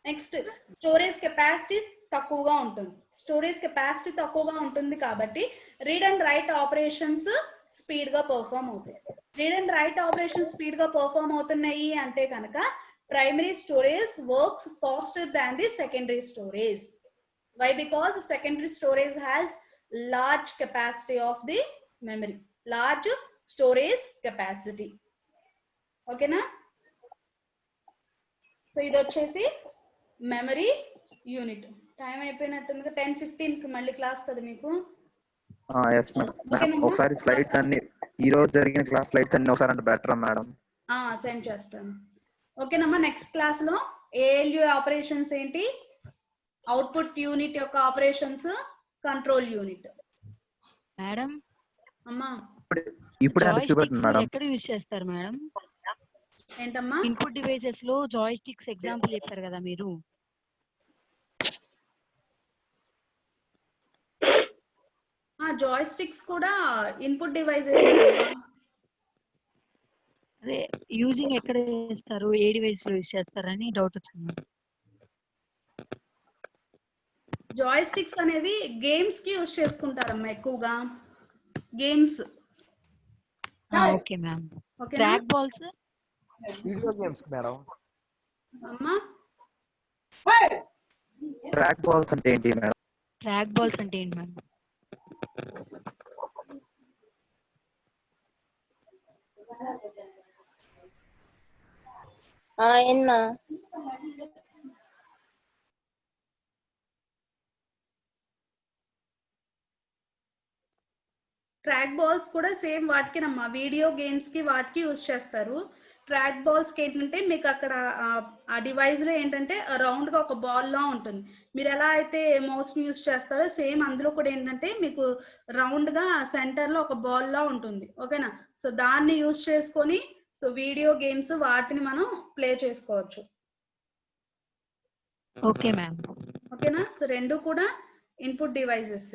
Speaker 1: నెక్స్ట్ స్టోరేజ్ కెపాసిటీ తక్కువగా ఉంటుంది స్టోరేజ్ కెపాసిటీ తక్కువగా ఉంటుంది కాబట్టి read and write operations speed గా పర్ఫామ్ అవుతాయి read and write operations speed గా పర్ఫామ్ అవుతున్నాయి అంటే కనుక primary storage works faster than the secondary storage. Why? Because secondary storage has large capacity of the memory, large storage capacity. Okay na? So idu vachesi memory unit. Time అయిపోయినట్టుంది 10:15 కి మళ్ళీ క్లాస్ కదా మీకు
Speaker 3: yes ma'am ఒకసారి స్లైడ్స్ అన్ని ఈ రోజు జరిగిన క్లాస్ స్లైడ్స్ అన్ని ఒకసారి అంటే బెటర్ మేడం
Speaker 1: సెండ్ చేస్తాను ఓకేనమ్మా నెక్స్ట్ క్లాస్ లో ఏఎల్యూ ఆపరేషన్స్ ఏంటి అవుట్పుట్ యూనిట్ యొక్క ఆపరేషన్స్ కంట్రోల్ యూనిట్
Speaker 6: మేడం
Speaker 1: అమ్మా
Speaker 3: ఇప్పుడు
Speaker 6: ఎక్కడ యూజ్ చేస్తారు మేడం
Speaker 1: ఏంటమ్మా
Speaker 6: ఇన్పుట్ డివైసెస్ లో జాయ్ స్టిక్స్ ఎగ్జాంపుల్ చెప్పారు కదా మీరు
Speaker 1: జాయ్ స్టిక్స్ కూడా ఇన్పుట్ డివైసెస్
Speaker 6: అదే యూజింగ్ ఎక్కడ చేస్తారు ఏ డివైస్ లో యూజ్ చేస్తారని డౌట్ వచ్చింది
Speaker 1: జాయ్ స్టిక్స్ అనేవి గేమ్స్ కి యూజ్ చేసుకుంటారమ్మా ఎక్కువగా games
Speaker 6: okay ma'am track balls
Speaker 7: video games madam
Speaker 1: అమ్మా
Speaker 3: ట్రాక్ బాల్స్ అంటే ఏంటి మేడం
Speaker 6: ట్రాక్ బాల్స్ అంటే ఏంటి మ్యామ్
Speaker 2: ఎన్నా
Speaker 1: ట్రాక్ బాల్స్ కూడా సేమ్ వాటికినమ్మా వీడియో గేమ్స్ కి వాటికి యూజ్ చేస్తారు ట్రాక్ బాల్స్ కి ఏంటంటే మీకు అక్కడ ఆ డివైస్ లో ఏంటంటే రౌండ్ గా ఒక బాల్ లా ఉంటుంది మీరు ఎలా అయితే మౌస్ ని యూజ్ చేస్తారో సేమ్ అందులో కూడా ఏంటంటే మీకు రౌండ్ గా సెంటర్ లో ఒక బాల్ లా ఉంటుంది ఓకేనా సో దాన్ని యూజ్ చేసుకొని సో వీడియో గేమ్స్ వాటిని మనం ప్లే చేసుకోవచ్చు
Speaker 6: ఓకే మ్యామ్
Speaker 1: ఓకేనా సో రెండు కూడా input devices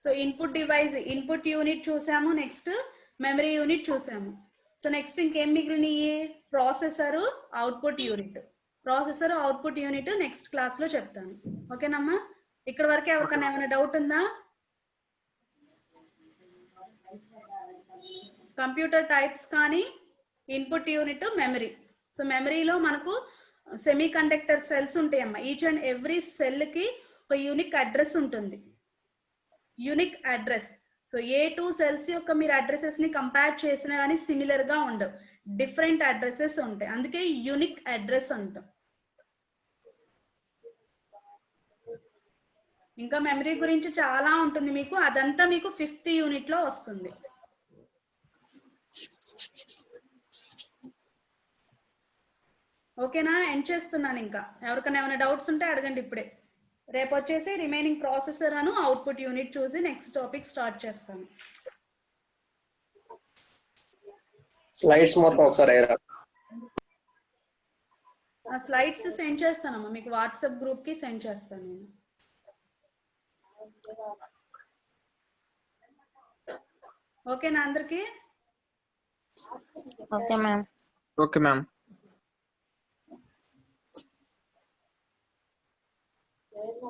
Speaker 1: so input device input unit చూసాము నెక్స్ట్ మెమరీ యూనిట్ చూసాము సో నెక్స్ట్ ఇంకేం మిగిలినాయి processor output unit processor output unit next class లో చెప్తాను ఓకేనమ్మా ఇక్కడ వరకు ఎవరికైనా ఏమైనా డౌట్ ఉందా కంప్యూటర్ టైప్స్ కానీ ఇన్పుట్ యూనిట్ మెమరీ సో మెమరీలో మనకు సెమీ కండక్టర్ సెల్స్ ఉంటాయమ్మా ఈచ్ అండ్ ఎవ్రీ సెల్ కి ఒక యూనిక్ అడ్రస్ ఉంటుంది యూనిక్ అడ్రస్ సో ఏ టూ సెల్స్ యొక్క మీరు అడ్రసెస్ ని కంపేర్ చేసినా కానీ సిమిలర్ గా ఉండవు డిఫరెంట్ అడ్రసెస్ ఉంటాయి అందుకే యూనిక్ అడ్రస్ అంటాం ఇంకా మెమరీ గురించి చాలా ఉంటుంది మీకు అదంతా మీకు 5th యూనిట్ లో వస్తుంది ఓకేనా ఎండ్ చేస్తున్నాను ఇంకా ఎవరికైనా ఏమైనా డౌట్స్ ఉంటే అడగండి ఇప్పుడే రేపు వచ్చేసి రిమైనింగ్ ప్రాసెసర్ అను అవుట్పుట్ యూనిట్ చూసి నెక్స్ట్ టాపిక్ స్టార్ట్ చేస్తాను
Speaker 8: స్లైడ్స్ మొత్తం ఒకసారి
Speaker 1: ఆ స్లైడ్స్ సెండ్ చేస్తానమ్మా మీకు వాట్సాప్ గ్రూప్ కి సెండ్ చేస్తాను నేను ఓకేనా అందరికి
Speaker 2: ఓకే మ్యామ్
Speaker 4: ఓకే మ్యామ్
Speaker 2: లేదు